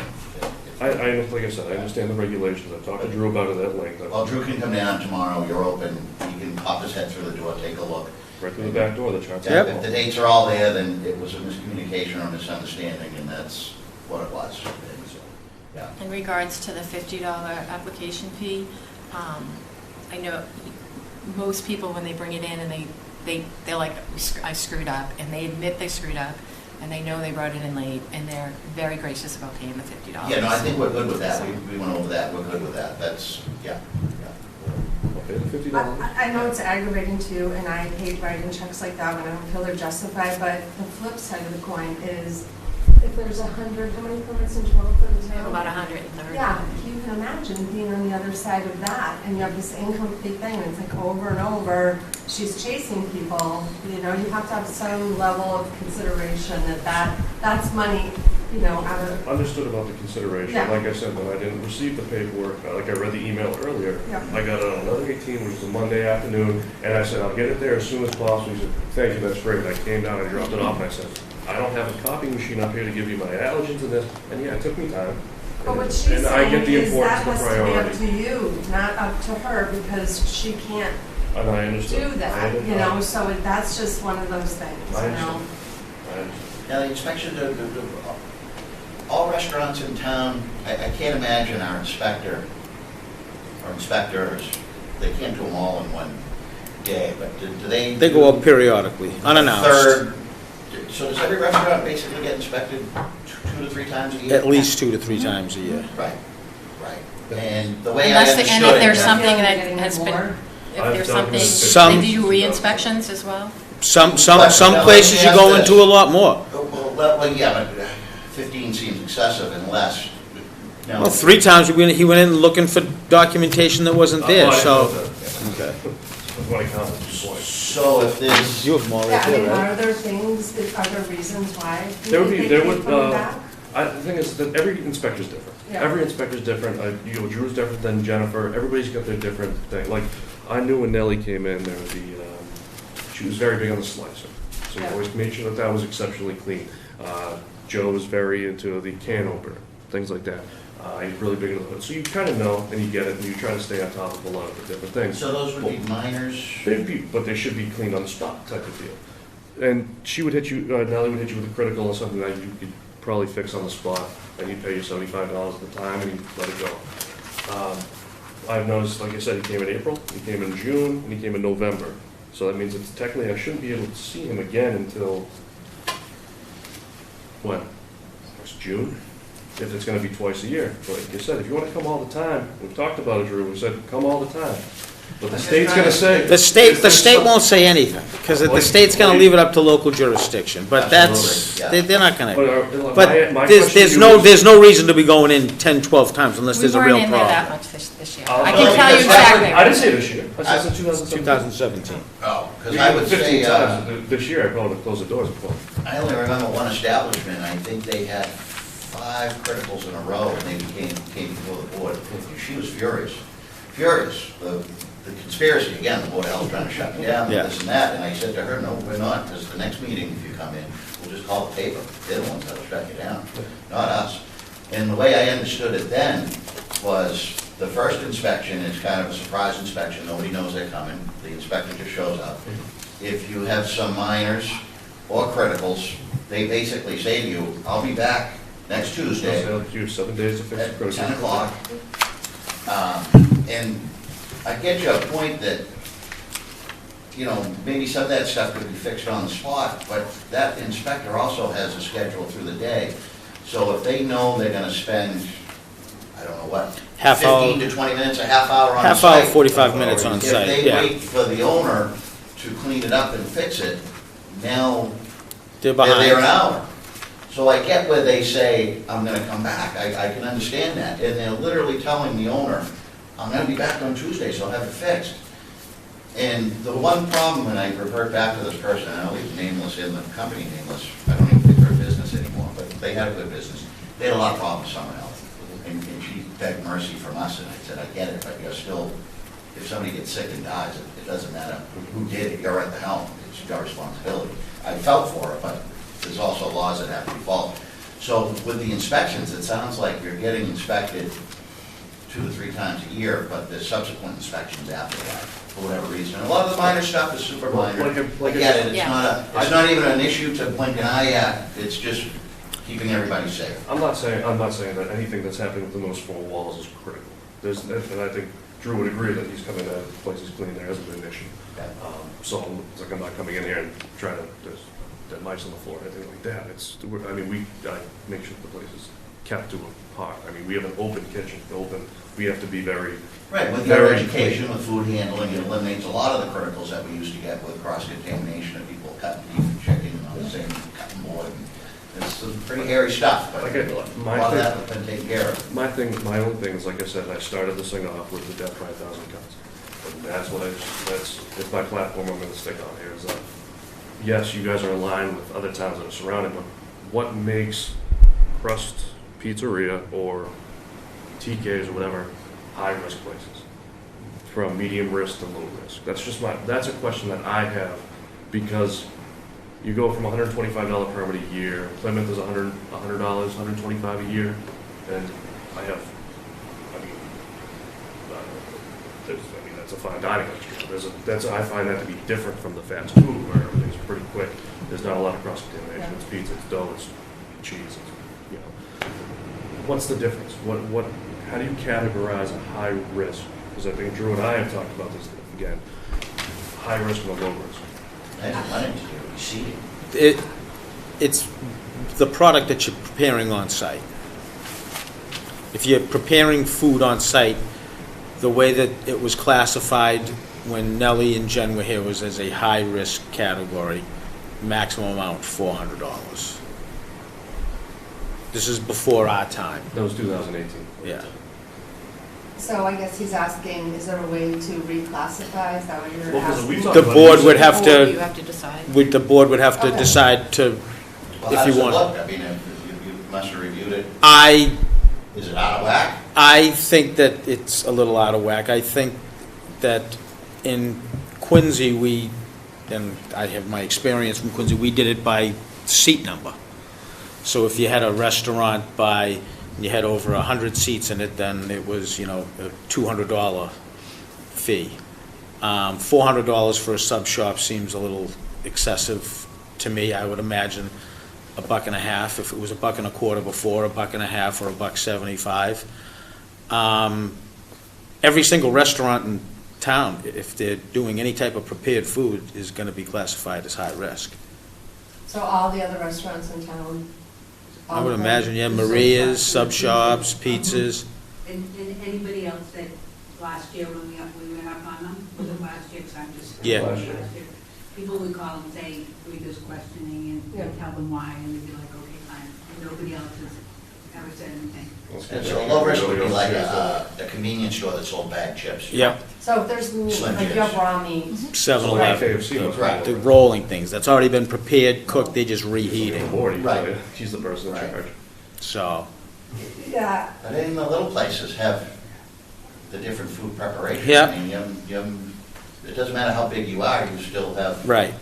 Like I said, I understand the regulations. I've talked to Drew about it at length. Well, Drew can come down tomorrow, you're open, he can pop his head through the door, take a look. Right through the back door, the chart's. Yeah, if the dates are all there, then it was a miscommunication or misunderstanding, and that's what it was. And so, yeah. In regards to the $50 application fee, I know most people, when they bring it in and they're like, I screwed up, and they admit they screwed up, and they know they brought it in late, and they're very gracious about paying the $50. Yeah, no, I think we're good with that, we went over that, we're good with that, that's, yeah. Okay, the $50. I know it's aggravating too, and I hate writing checks like that when I don't feel they're justified, but the flip side of the coin is, if there's 100, how many permits in total for the We have town? about 130. Yeah, you can imagine being on the other side of that, and you have this incomplete thing, and it's like over and over, she's chasing people, you know, you have to have some level of consideration that's money, you know, out of, Understood about the consideration. Yeah. Like I said, when I didn't receive the paperwork, like I read the email earlier, Yeah. I got it on 11/18, which was a Monday afternoon, and I said, I'll get it there as soon as possible. He said, thank you, that's great. I came down, I dropped it off, and I said, I don't have a copy machine up here to give you my allergens and this, and yeah, it took me time. but what she's And I get saying the is that importance, the has to be up priority. to you, not up to her, because she can't And I understood. do that, you know, so that's just one of those things, I you know. understand. Now, the inspection, all restaurants in town, I can't imagine our inspector, or inspectors, they can't do them all in one day, but do they? They go up periodically, unannounced, Third, so does every restaurant basically get inspected 2 to 3 times a year? at least 2 to 3 times a year. Right, right. And the way I Unless, understood and it. if there's yeah. something They're that getting has more. been, if I've there's done something, Some- they do re-inspections as well? Some But, places you go yes, into a lot more. Well, yeah, but 15 seems excessive unless, no. Well, 3 times he went in looking for documentation that wasn't there, so. Okay. What I counted was twice. So if there's, You have them all Yeah, right I mean, there, right? are there things, are there reasons why you There would be, think there they would, keep coming back? the thing is that every inspector's different. Yeah. Every inspector's different. You know, Drew's different than Jennifer. Everybody's got their different thing. Like, I knew when Nellie came in, there was she was very big on the slicer. So we Yeah. always made sure that that was exceptionally clean. Joe was very into the can opener, things like that. He's really big into the hood. So you kind of know, and you get it, and you try to stay on top of a lot of the different things. so those would be minors? They'd be, but they should be cleaned on the spot type of deal. And she would hit you, Nellie would hit you with a critical or something that you could probably fix on the spot, and you'd pay you $75 at the time, and you let it go. I've noticed, like I said, he came in April, he came in June, and he came in November. So that means that technically I shouldn't be able to see him again until, when? Next June? If it's gonna be twice a year. But like I said, if you wanna come all the time, we've talked about it, Drew, we said, come all the time. But the state's gonna say. The state won't say anything, because the state's gonna leave it up to local jurisdiction, but that's, Absolutely, yeah. they're not gonna. But But my there's question to you is- there's no reason to be going in 10, 12 times unless there's a real We weren't in there that problem. much this year. I'll- I no, can tell you because that would- exactly. I didn't say this year, I said since 2017. 2017. Oh, because I would 15 say, times. This year I probably would close the doors before. I only remember one establishment, I think they had 5 criticals in a row, and they came before the board. She was furious, furious. The conspiracy, again, the Board of Health trying to shut me down, Yeah. this and that, and I said to her, no, we're not, because the next meeting, if you come in, we'll just call the paper. They're the ones that'll shut you down, not us. And the way I understood it then was the first inspection is kind of a surprise inspection, nobody knows they're coming, the inspector just shows up. If you have some minors or criticals, they basically say to you, I'll be back next Tuesday You have 7 days to fix the at process. 10 o'clock. And I get you a point that, you know, maybe some of that stuff could be fixed on the spot, but that inspector also has a schedule through the day. So if they know they're gonna spend, I don't know what, Half hour. 15 to 20 minutes, a half hour on Half site. hour, 45 minutes on If site, they yeah. wait for the owner to clean it up and fix it, now They're they're there an behind. hour. So I get where they say, I'm gonna come back, I can understand that, and they're literally telling the owner, I'm gonna be back on Tuesday, so I'll have it fixed. And the one problem, and I revert back to this person, and I'll leave nameless in the company nameless, I don't even think they're a business anymore, but they had a good business. They had a lot of problems with summer health, and she begged mercy from us, and I said, I get it, but you're still if somebody gets sick and dies, it doesn't matter who did it, you're at the helm, it's your responsibility. I felt for it, but there's also laws that have to be followed. So with the inspections, it sounds like you're getting inspected 2 to 3 times a year, but there's subsequent inspections after that, for whatever reason. A lot of the minor stuff is super minor. I get it, it's not even an issue to blink an eye at, it's just keeping everybody safe. I'm not saying that anything that's happening within those 4 walls is critical. And I think Drew would agree that he's coming in, the place is clean, there hasn't been an issue. Yeah. So it's like I'm not coming in here and trying to, there's dead mice on the floor or anything like that. I make sure the place is kept to a par. I mean, we have an open kitchen, we have to be very, Right, with your education, with food handling, it eliminates a lot of the criticals that we used to get with cross-contamination of people cutting beef and chicken on the same cutting board. It's some pretty hairy stuff, but Okay, a lot of that has been taken care of. my own thing is, like I said, I started this thing off with the Death by 1,000 Cuts. And it's my platform I'm gonna stick on here, is that, yes, you guys are in line with other towns that are surrounding, but what makes Crust Pizzeria or TK's or whatever high-risk places? From medium risk to low risk? That's a question that I have, because you go from $125 permit a year, Plymouth is $100, $125 a year, and that's a fine dining restaurant. I find that to be different from the fast food, where everything's pretty quick. There's not a lot of cross-contamination. It's pizza, it's dough, it's cheese, What's the difference? How do you categorize a high risk? Because I think Drew and I have talked about this again. High risk and a low risk. It's the product that you're preparing on site. If you're preparing food on site, the way that it was classified when Nellie and Jen were here was as a high-risk category, maximum amount $400. This is before our time. That was 2018. Yeah. So I guess he's asking, is there a way to reclassify? Is that what you're Well, 'cause asking? we talked The about board this. would have Or you to, have to decide. the board would have to Okay. decide to, Well, if how you does it want. look? I mean, you must have reviewed it. Is it out of whack? I think that it's a little out of whack. I think that in Quincy, and I have my experience from Quincy, we did it by seat number. So if you had a restaurant you had over 100 seats in it, then it was, a $200 fee. $400 for a sub shop seems a little excessive to me. I would imagine $1.50. If it was $1.25 before, $1.50 or $1.75. Every single restaurant in town, if they're doing any type of prepared food, is going to be classified as high risk. So all the other restaurants in town? I would imagine, Maria's, sub shops, pizzas. And anybody else that last year when we went up on them, was it last year? 'Cause I'm just. Yeah. Last year. People would call and say, we're just questioning, and we'd tell them why, and they'd be like, okay, fine. And nobody else has ever said anything. And so low risk would be like a convenience store that sold bag chips. Yep, So if there's, like you have raw meat, 7-Eleven. KFC knows Right. The rolling things, that's already been prepared, cooked, they just reheat it. Right. He's the person in Right. charge. So, yeah, But even the little places have the different food preparation. Yeah. I mean, it doesn't matter how big you are, you still have right.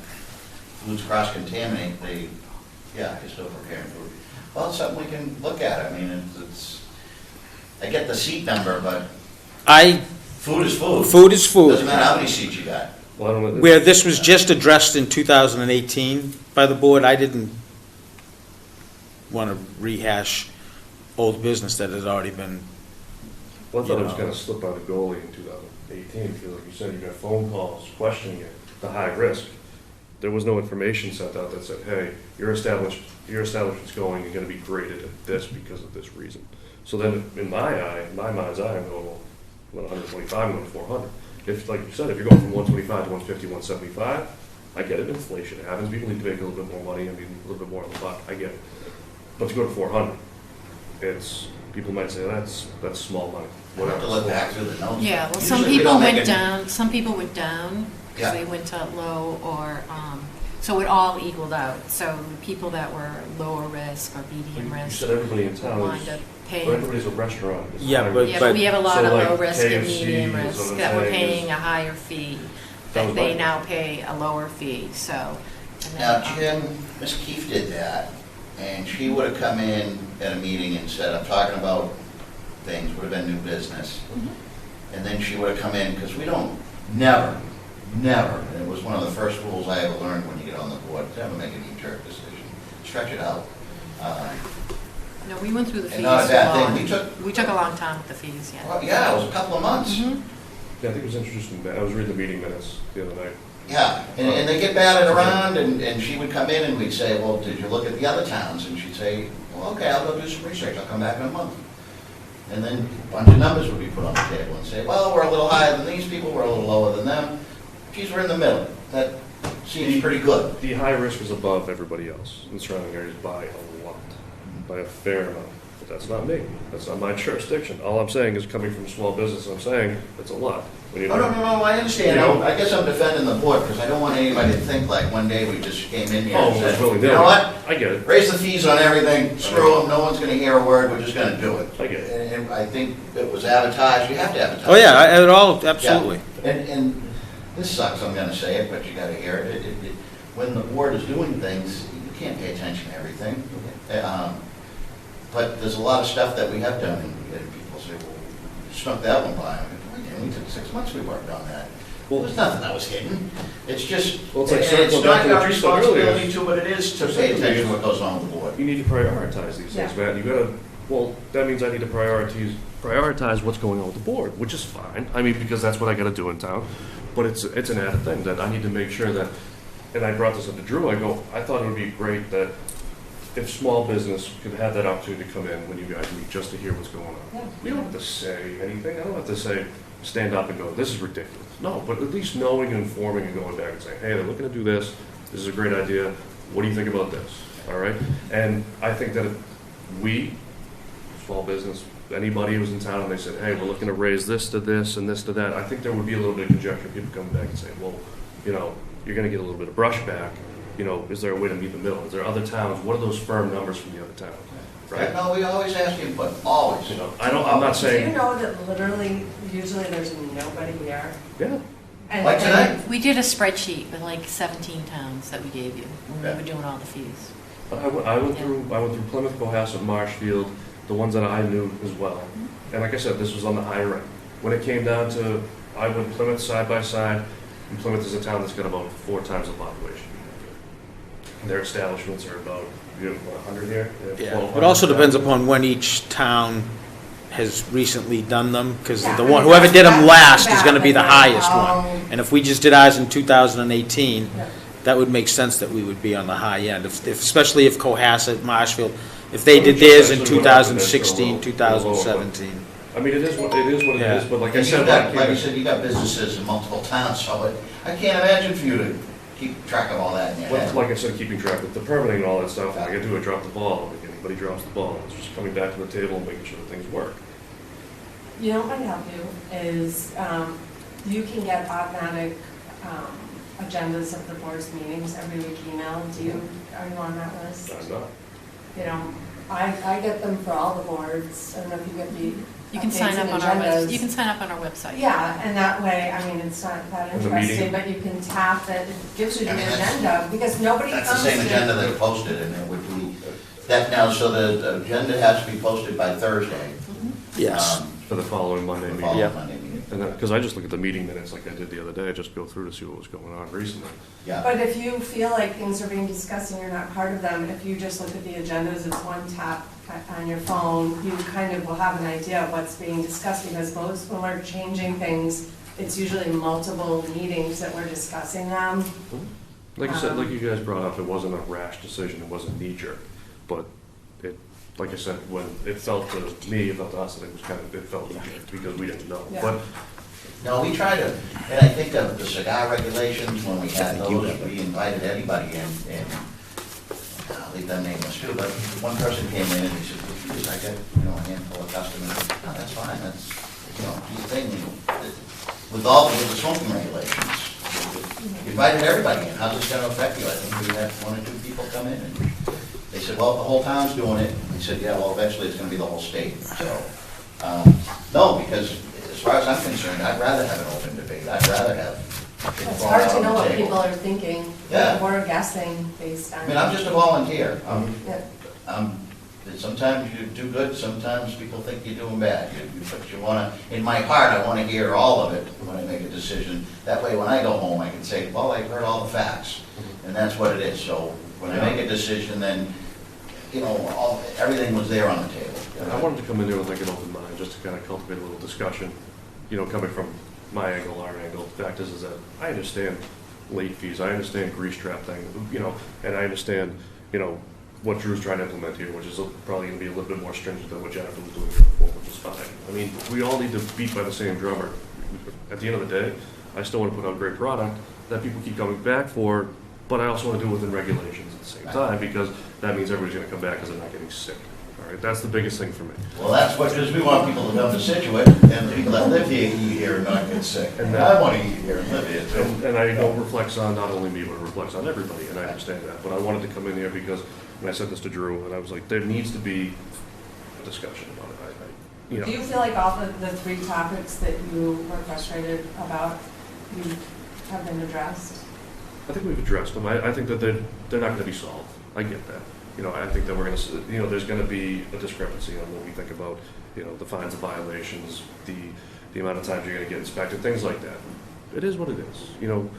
foods cross-contaminate, you're still preparing food. Well, it's something we can look at. I mean, I get the seat number, but food is food. Food is food. Doesn't matter how many seats you got. Well, I don't know. Where this was just addressed in 2018 by the board, I didn't want to rehash old business that had already been, Well, I thought it was you know. kind of slipped by the goalie in 2018, because like you said, you got phone calls questioning it, the high risk. There was no information sent out that said, hey, your establishment's going, you're gonna be graded at this because of this reason. So then, in my mind's eye, I'm going, well, I'm going 125, I'm going 400. If, like you said, if you're going from 125 to 150, 175, I get it, inflation happens, people need to make a little bit more money, a little bit more on the buck, I get it. But to go to 400, people might say, that's small money. We'll have to look back through the notes. Yeah, well, Usually we don't make it- some people went down Yeah. because they went to low or, so it all equaled out. So the people that were lower risk or medium You risk said everybody in town wound is, up paying. But everybody's a restaurant. It's Yeah, high but- risk. Yeah, but we have a lot So, of like, low risk and KFC medium is risk what I'm that we're saying is- paying a higher fee, That was that they my- now pay a lower fee, so. and Now, then, Jim, Ms. Keefe did that, and she would have come in at a meeting and said, I'm talking about things, would have been new business. And then she would have come in, because we don't, never, and it was one of the first rules I ever learned when you get on the board, never make a knee-jerk decision, stretch it out. No, we went through the fees. And not a bad long. thing, We took a long time with the fees, yeah. Well, yeah, it was a couple of months. Mhm. Yeah, I think it was interesting, I was reading the meeting minutes the other night. Yeah, and they get batted around, and she would come in and we'd say, well, did you look at the other towns? And she'd say, well, okay, I'll go do some research, I'll come back in a month. And then a bunch of numbers would be put on the table and say, well, we're a little higher than these people, we're a little lower than them. Geez, we're in the middle. That seems pretty good. The high risk was above everybody else in the surrounding areas by a lot, by a fair amount. But that's not me. That's not my jurisdiction. All I'm saying is coming from small business, I'm saying it's a lot. When you No, I understand. I guess I'm defending the board because I don't want anybody to think like one day we just came in here Oh, and it's said, really you know what? I get it. Raise the fees on everything, screw them, no one's gonna hear a word, we're just gonna do it. I get it. And I think it was advertised, you have to advertise. Oh, yeah, it all, absolutely. Yeah. And this sucks, I'm gonna say it, but you gotta hear it. When the board is doing things, you can't pay attention to everything. But there's a lot of stuff that we have done, and people say, well, you snuck that one by. And we took 6 months we worked on that. Well, there's nothing that was hidden. It's just, Well, it's like and circling it's back not to your what you said earlier. responsibility to, but it is to pay attention to what goes on with the board. You need to prioritize these things, man. You gotta, well, that means I need to prioritize what's going on with the board, which is fine. I mean, because that's what I gotta do in town. But it's an added thing that I need to make sure that, and I brought this up to Drew, I thought it would be great that if small business could have that opportunity to come in when you guys meet, just to hear what's going on. Yeah. We don't have to say anything. I don't have to say, stand up and go, this is ridiculous. No, but at least knowing and informing and going back and saying, hey, they're looking to do this. This is a great idea. What do you think about this? All right? And I think that if we, small business, anybody who's in town and they said, hey, we're looking to raise this to this and this to that, I think there would be a little bit of conjecture. People coming back and saying, well, you know, you're going to get a little bit of brushback. You know, is there a way to meet in the middle? Is there other towns? What are those firm numbers from the other towns? Right? No, we always ask input, always. You know, I'm not Do you saying, know that literally, usually there's nobody here? yeah. And- Like tonight? We did a spreadsheet with like 17 towns that we gave you when Yeah. we were doing all the fees. I went through Plymouth, Cohasset, Marshfield, the ones that I knew as well. And like I said, this was on the higher end. When it came down to, I went Plymouth side by side, and Plymouth is a town that's got about 4 times the population. Their establishments are about, 100 here? They have 1,200. It also depends upon when each town has recently done them, because Yeah, the I one, mean, whoever did them that's last is back gonna be the like highest how- one. And if we just did ours in 2018, Yeah. that would make sense that we would be on the high end, especially if Cohasset, Marshfield, if they did theirs in 2016, 2017. I mean, it is what it Yeah. is, but like I And said, you've got, like, like you said, you got businesses in multiple towns, so I can't imagine for you to keep track of all that in your head. like I said, keeping track of the permitting and all that stuff, like I do, I drop the ball, like anybody drops the ball, it's just coming back to the table and making sure that things work. You know what might help you is, you can get automatic agendas of the board's meetings every week emailed. Are you on that list? I'm not. You know, I get them for all the boards. I don't know if you get the You can updates sign up and on our website. agendas. You can sign up on our website. Yeah, and that way, I mean, it's not that And the meeting? interesting, but you can tap it, it gives you the I mean, that's- agenda, because nobody That's comes the same to- agenda that's posted, and it would be, that now, so the agenda has to be posted by Thursday. Yes. For the following Monday The meeting. following Yep. Monday meeting. And because I just look at the meeting minutes like I did the other day, I just go through to see what was going on recently. Yeah. But if you feel like things are being discussed and you're not part of them, if you just look at the agendas, it's one tap on your phone, you kind of will have an idea of what's being discussed, because most, when we're changing things, it's usually multiple meetings that we're discussing them. Like I said, like you guys brought up, it wasn't a rash decision, it wasn't knee-jerk, but it, like I said, when it felt to me, it felt to us that it was kind of, it felt knee-jerk because we didn't know. Yeah. But No, we try to, and I think of the cigar regulations, when we had those, we invited anybody in, and I'll leave them nameless too, but one person came in and he said, well, geez, I got, a handful of customers. No, that's fine, that's, do the thing. With the smoking regulations, you invited everybody in, how's this gonna affect you? I think we had 1 or 2 people come in, and they said, well, the whole town's doing it. He said, yeah, well, eventually it's gonna be the whole state. So, no, because as far as I'm concerned, I'd rather have an open debate. I'd rather have it It's thrown hard out to on know the what table. people are thinking. Yeah. We're guessing based on. I mean, I'm just a volunteer. Yeah. Sometimes you do good, sometimes people think you're doing bad. But you wanna, in my heart, I wanna hear all of it when I make a decision. That way, when I go home, I can say, well, I heard all the facts, and that's what it is. So when I make a decision, then, you know, everything was there on the table. And I wanted to come in there with like an open mind, just to kind of cultivate a little discussion, you know, coming from my angle, our angle. The fact is that I understand late fees, I understand grease trap thing, you know, and I understand, you know, what Drew's trying to implement here, which is probably going to be a little bit more stringent than what Jennifer was doing before, which is fine. I mean, we all need to beat by the same drummer. At the end of the day, I still want to put out great product that people keep coming back for, but I also want to do it within regulations at the same time, because that means everybody's going to come back because they're not getting sick. All right, that's the biggest thing for me. Well, that's what, because we want people to come to Scituate, and the people that live here eat here and not get sick. And I want to eat here and live here too. And I know it reflects on not only me, but it reflects on everybody, and I understand that. But I wanted to come in here because, and I said this to Drew, and I was like, there needs to be a discussion about it. You know. Do you feel like all the three topics that you were frustrated about, you have been addressed? I think we've addressed them. I think that they're not going to be solved. I get that. You know, I think that we're going to, you know, there's going to be a discrepancy on what we think about, you know, the fines and violations, the amount of times you're going to get inspected, things like that. It is what it is. You know,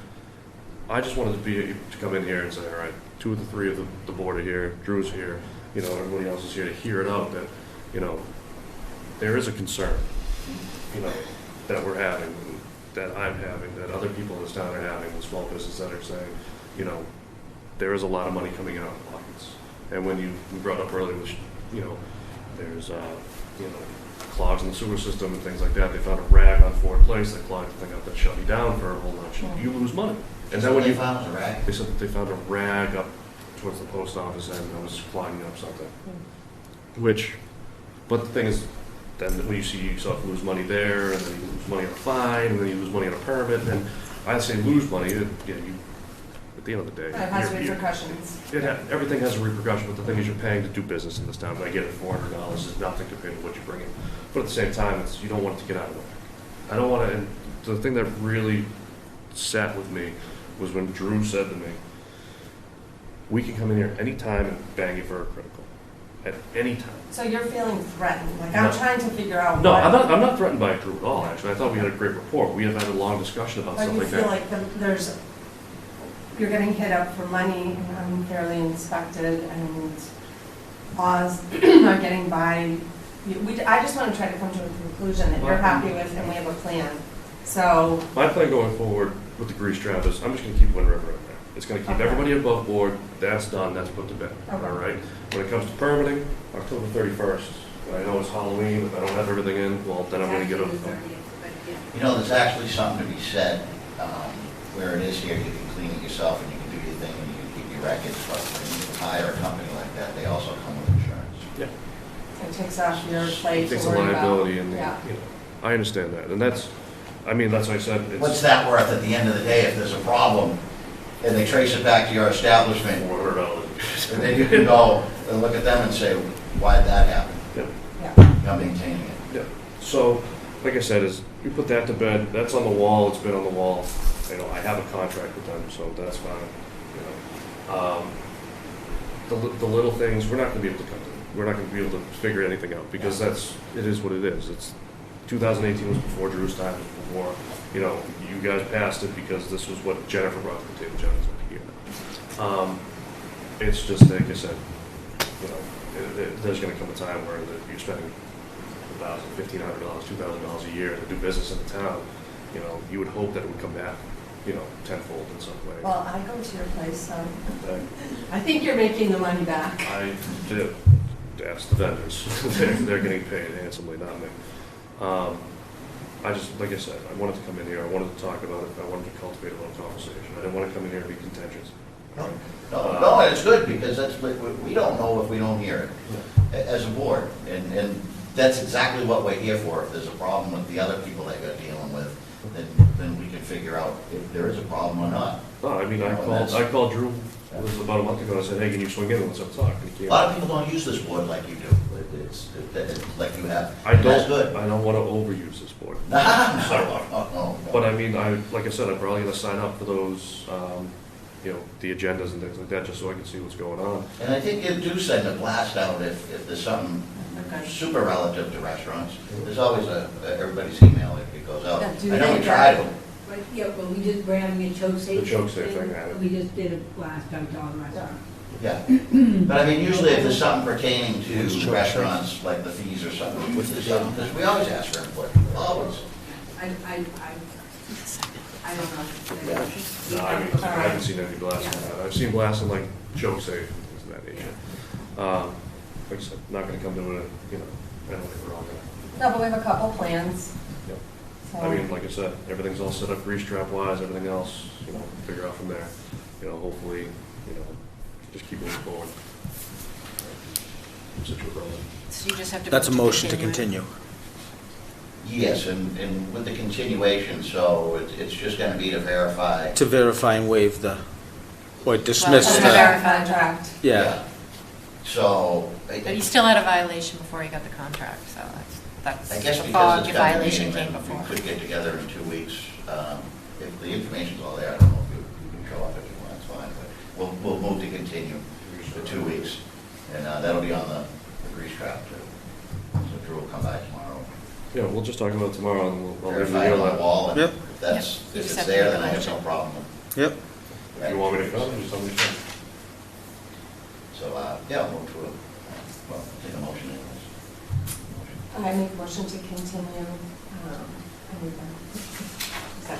I just wanted to come in here and say, all right, 2 of the 3 of the board are here, Drew's here, you know, everybody else is here to hear it out that, you know, there is a concern, you know, that we're having, that I'm having, that other people in this town are having, the small businesses that are saying, you know, there is a lot of money coming out of pockets. And when you brought up earlier, you know, there's, you know, clogs in the sewer system and things like that. They found a rag on Ford Place that clogged the thing up that shut you down for a whole bunch. You lose money. And then when you found a rag? They said that they found a rag up towards the post office and it was clogging up something. Which, but the thing is, then when you see yourself lose money there, and then you lose money on a fine, and then you lose money on a permit, and I say lose money, you, at the end of the day. It has repercussions. Everything has a repercussion, but the thing is you're paying to do business in this town, and I get it, $400 is nothing compared to what you bring in. But at the same time, you don't want it to get out of whack. I don't want to, and the thing that really sat with me was when Drew said to me, we can come in here anytime and bang you for a critical, at any time. So you're feeling threatened, like No. I'm trying to figure out No, what. I'm not threatened by Drew at all, actually. I thought we had a great rapport. We have had a long discussion about But stuff you like feel that. like you're getting hit up for money and unfairly inspected and laws not getting by. I just want to try to come to a conclusion that you're happy with and we have a plan. So. My plan going forward with the grease trap is I'm just going to keep Wind River in there. It's going to keep Okay. everybody above board. That's done. That's put to bed. Okay. All right? When it comes to permitting, October 31st. I know it's Halloween. If I don't have everything in, well, then I'm going to get Actually, a... the 30th, but yeah. You know, there's actually something to be said, where it is here, you can clean it yourself and you can do your thing and you can keep your records, but when you hire a company like that, they also come with insurance. Yeah. It takes off your plate It takes to a worry about. liability and, Yeah. you know, I understand that. And that's, I mean, that's what I said. What's that worth at the end of the day if there's a problem and they trace it back to your establishment? $400. And then you can go and look at them and say, why'd that happen? Yeah. Yeah. You're maintaining it. Yeah. So, like I said, is we put that to bed. That's on the wall. It's been on the wall. You know, I have a contract with them, so that's fine. You know, the little things we're not going to be able to come to. We're not going to be able to figure anything out because it is what it is. It's 2018 was before Drew's time. Was before, you know, you guys passed it because this was what Jennifer brought to the table. Jennifer's not here. It's just like I said, you know, there's going to come a time where you're spending $1,000, $1,500, $2,000 a year to do business in the town. You know, you would hope that it would come back, you know, tenfold in some way. Well, I go to your place, so Okay. I think you're making the money back. I do. Ask the vendors. They're getting paid handsomely, not me. I just, like I said, I wanted to come in here. I wanted to talk about it. I wanted to cultivate a little conversation. I didn't want to come in here and be contentious. No, it's good because we don't know if we don't hear it as a board. And that's exactly what we're here for. If there's a problem with the other people that you're dealing with, then we can figure out if there is a problem or not. No, I mean, No, I called Drew It was about a month ago, I said, hey, can you swing in and let's have a talk? And he A came. lot of people don't use this board like you do. It's like you have. I And that's good. don't want to overuse this board. No. But I mean, like I said, I'm probably gonna sign up for those, the agendas and things like that, just so I can see what's going on. And I think you do send a blast out if there's something super relative to restaurants. There's always everybody's email, it goes out. Yeah, I do know they we tried to. But, yeah, but we're having a choke safe. The choke safe thing, yeah. We just did a blast out to all the restaurants. Yeah, but I mean, usually if there's something pertaining to restaurants, like the fees or something, because we always ask for input, always. I don't know. Yeah. No, I haven't seen any blasts on that. I've seen blasts on like choke safe and things of that nature. Like I said, not gonna come to it, I don't think we're all gonna. No, but we have a couple plans. Yep. So- I mean, like I said, everything's all set up grease trap wise, everything else, figure out from there. Hopefully, just keep moving forward. Scituate Road. So you just have to. That's a vote motion to it. continue. Yes, and with the continuation, so it's just gonna be to verify. To verify and waive or dismiss Well, To to the, verify. contract. yeah. So. But he still had a violation before he got the contract, so that's I guess the because it's the got a violation meeting, came then before. we could get together in 2 weeks. If the information's all there, I don't know if you can show up if you want, that's fine, but we'll move to continue for 2 weeks. And that'll be on the grease trap too. So Drew will come by tomorrow. Yeah, we'll just talk about it tomorrow and I'll leave Verify it on the wall, and Yep. if that's, Yep. You if just it's have to there, make then a I have no motion. problem. Yep. If you want me to come, just tell me to come. So, yeah, I'll move to it. Well, take a motion anyways. Motion. I make a motion to continue, I need that. Okay.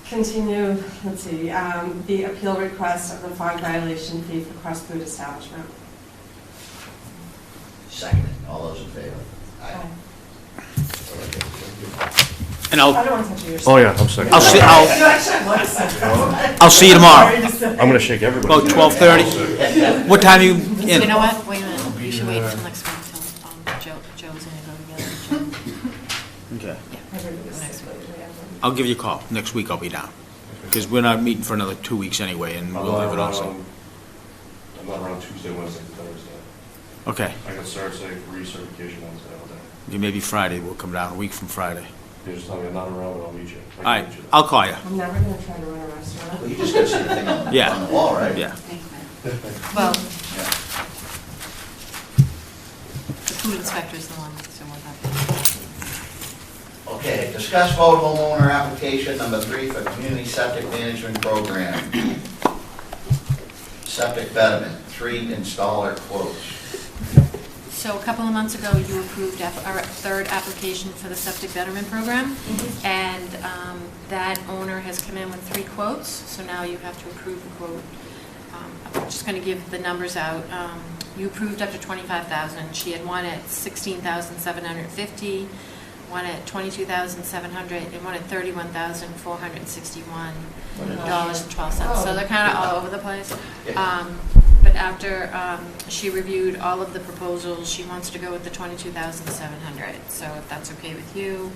Continue, let's see, the appeal request of the fog violation fee for Crust Food Establishment. Second, all those in favor? Aye. And I don't want to touch your. Oh, yeah, I'm second. I'll see, You actually want to say. I'll see you tomorrow. I'm gonna shake everybody. About 12:30? What time are you in? You know what, wait a minute, you should wait until next week till Joe's gonna go together. Okay. Everybody's Next sick. I'll give you a call. Next week I'll be down. Because we're not meeting for another 2 weeks anyway, and we'll have it also. I'm not around Tuesday, Wednesday, and Thursday. Okay. I got recertification Wednesday all day. Maybe Friday, we'll come down, a week from Friday. You just tell me I'm not around, but I'll meet you. All right, I'll call you. I'm never gonna try to run a restaurant. Well, you just gotta see the thing on Yeah. on the wall, right? Yeah. Well, Yeah. the food inspector's the one, so we'll have to. Okay, discuss vote homeowner application number 3 for community septic management program. Septic betterment, 3 installer quotes. So a couple of months ago, you approved our third application for the septic betterment program, and that owner has come in with 3 quotes, so now you have to approve the quote. I'm just going to give the numbers out. You approved up to $25,000. She had one at $16,750, one at $22,700, and one at $31,461.12. So they're kind of all over the place. But after she reviewed all of the proposals, she wants to go with the $22,700. So if that's okay with you,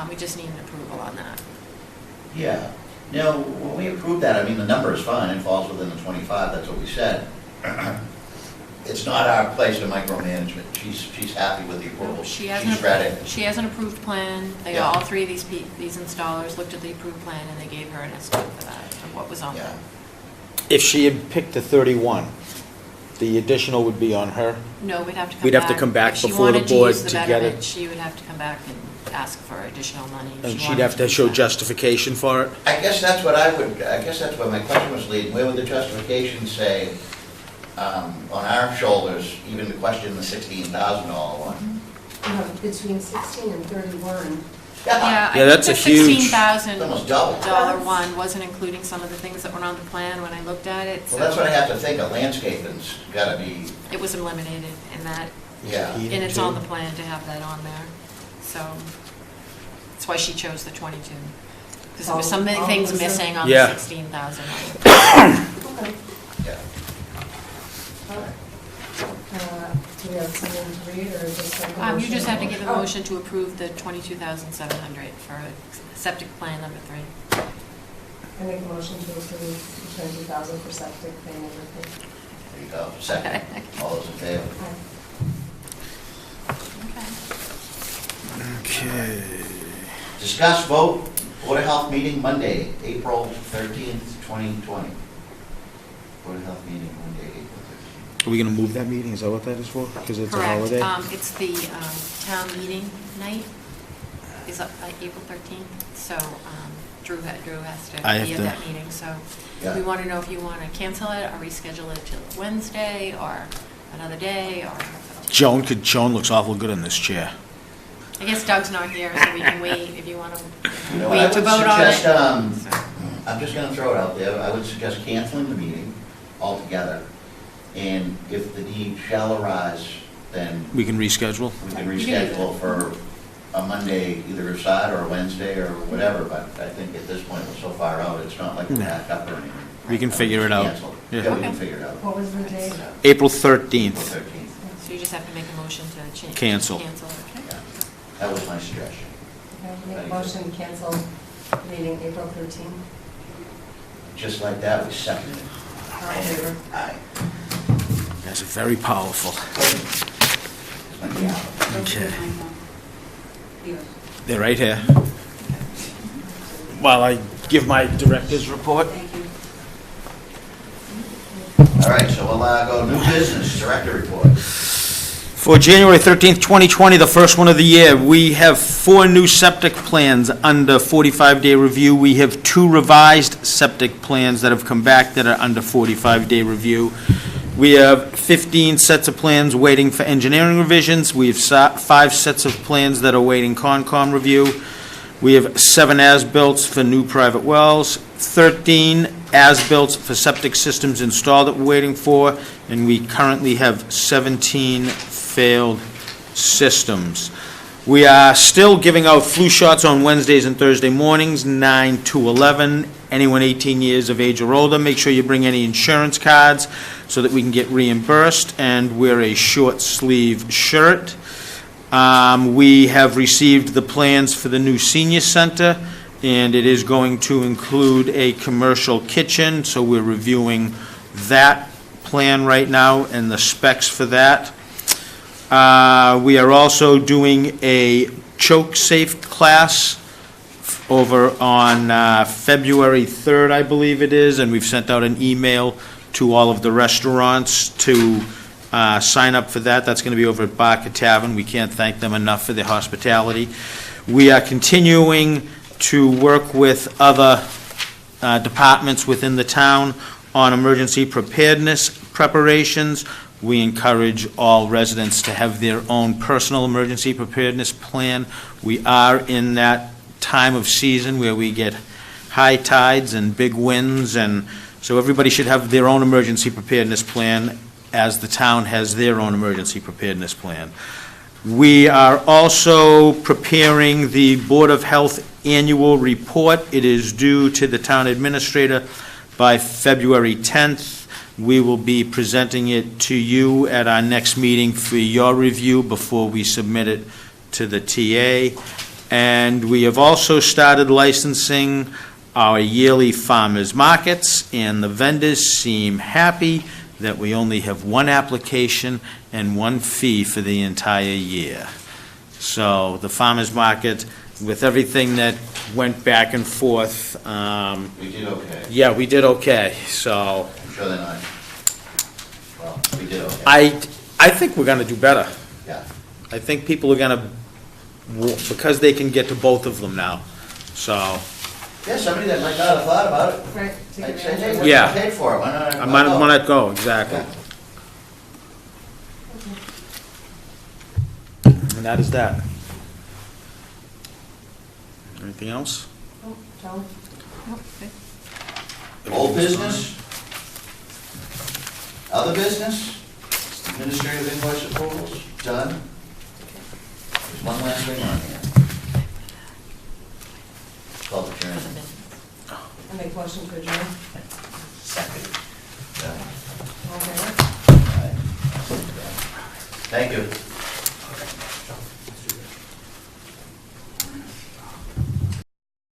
we just need an approval on that. Yeah. Now, when we approved that, I mean, the number is fine, it falls within the 25, that's what we said. It's not our place to micromanage it. She's happy with the approval. She She's read it. She has an approved plan. They, Yeah. all 3 of these installers looked at the approved plan, and they gave her an estimate for that, of what was on Yeah. there. If she had picked the 31, the additional would be on her? No, we'd have to come back. We'd have to come back before the board If she wanted to use to the get betterment, it. she would have to come back and ask for additional money. if And she she'd wanted have to use show that. justification for it? I guess that's what my question was leading. Where would the justification say, on our shoulders, even to question the $16,000 one? Between 16 and 31. Yeah, Yeah, that's a I think huge- the $16,000 It's almost double. one wasn't including some of the things that were on the plan when I looked at it. Well, so that's what I have to think, of landscaping's gotta be, It was eliminated in that, yeah. and it's on the plan to have that on there. So that's why she chose the 22. Because there were some All things was missing on Yeah. the 16,000. Okay. Yeah. Do we have something to read, or just like a You just have to motion? give a motion to approve the $22,700 for septic plan number 3. I make a motion to approve the 20,000 for septic payment. There you go. Second. All those in favor? Okay. Okay. Discuss vote Board of Health meeting Monday, April 13th, 2020. Board of Health meeting Monday, April 13th. Are we going to move that meeting? Is that what that is for? Because it's a holiday? Correct. It's the town meeting night is up by April 13th, so Drew has to I have be at to- that meeting. So Yeah. we want to know if you want to cancel it or reschedule it till Wednesday or another day, or Joan looks awful good in this chair. I guess Doug's not here, so we can wait if you want to You know, I wait to would vote on it. suggest, I'm just gonna throw it out there, I would suggest canceling the meeting altogether. And if the need shall arise, then We can reschedule? we can You can do reschedule for a Monday, either a side or a Wednesday or whatever, but I think at this point, we're so far out, it's not like we're No. back up or anything. We can figure it out. Cancel. Yeah. Yeah, we can Okay. figure it out. What was the date? April April 13th. 13th, So you just have to make a motion to change. Cancel. Cancel, okay? yeah. That was my suggestion. Okay, make a motion to cancel meeting April 13th. Just like that, we seconded it. All in favor? Aye. That's very powerful. Yeah. Okay. Yours. They're right here. While I give my director's report. Thank you. All right, so we'll go new business, director report. For January 13th, 2020, the first one of the year, we have 4 new septic plans under 45-day review. We have 2 revised septic plans that have come back that are under 45-day review. We have 15 sets of plans waiting for engineering revisions. We have 5 sets of plans that are waiting Concom review. We have 7 as-bills for new private wells, 13 as-bills for septic systems installed that we're waiting for, and we currently have 17 failed systems. We are still giving out flu shots on Wednesdays and Thursday mornings, 9 to 11. Anyone 18 years of age or older, make sure you bring any insurance cards so that we can get reimbursed, and wear a short sleeve shirt. We have received the plans for the new senior center, and it is going to include a commercial kitchen, so we're reviewing that plan right now and the specs for that. We are also doing a choke safe class over on February 3rd, I believe it is, and we've sent out an email to all of the restaurants to sign up for that. That's going to be over at Barker Tavern. We can't thank them enough for their hospitality. We are continuing to work with other departments within the town on emergency preparedness preparations. We encourage all residents to have their own personal emergency preparedness plan. We are in that time of season where we get high tides and big winds, and so everybody should have their own emergency preparedness plan, as the town has their own emergency preparedness plan. We are also preparing the Board of Health annual report. It is due to the town administrator by February 10th. We will be presenting it to you at our next meeting for your review before we submit it to the TA. And we have also started licensing our yearly farmers markets, and the vendors seem happy that we only have 1 application and 1 fee for the entire year. So the farmers market, with everything that went back and forth, We did okay. yeah, we did okay. So I'm sure they're not, well, we did okay. I think we're gonna do better. Yeah. I think people are gonna, because they can get to both of them now, so. Yeah, somebody that might not have thought about it. Right. take I'd say, advantage hey, of what it. Yeah. you paid for it, why not? I might want to go, exactly. And that is that. Anything else? Oh, Joan? Old business? Other business? Administrative invoice approvals, done? There's one last thing on here. Call the chairman. I make a motion to adjourn. Second. Yeah. All in favor? All right. Thank you.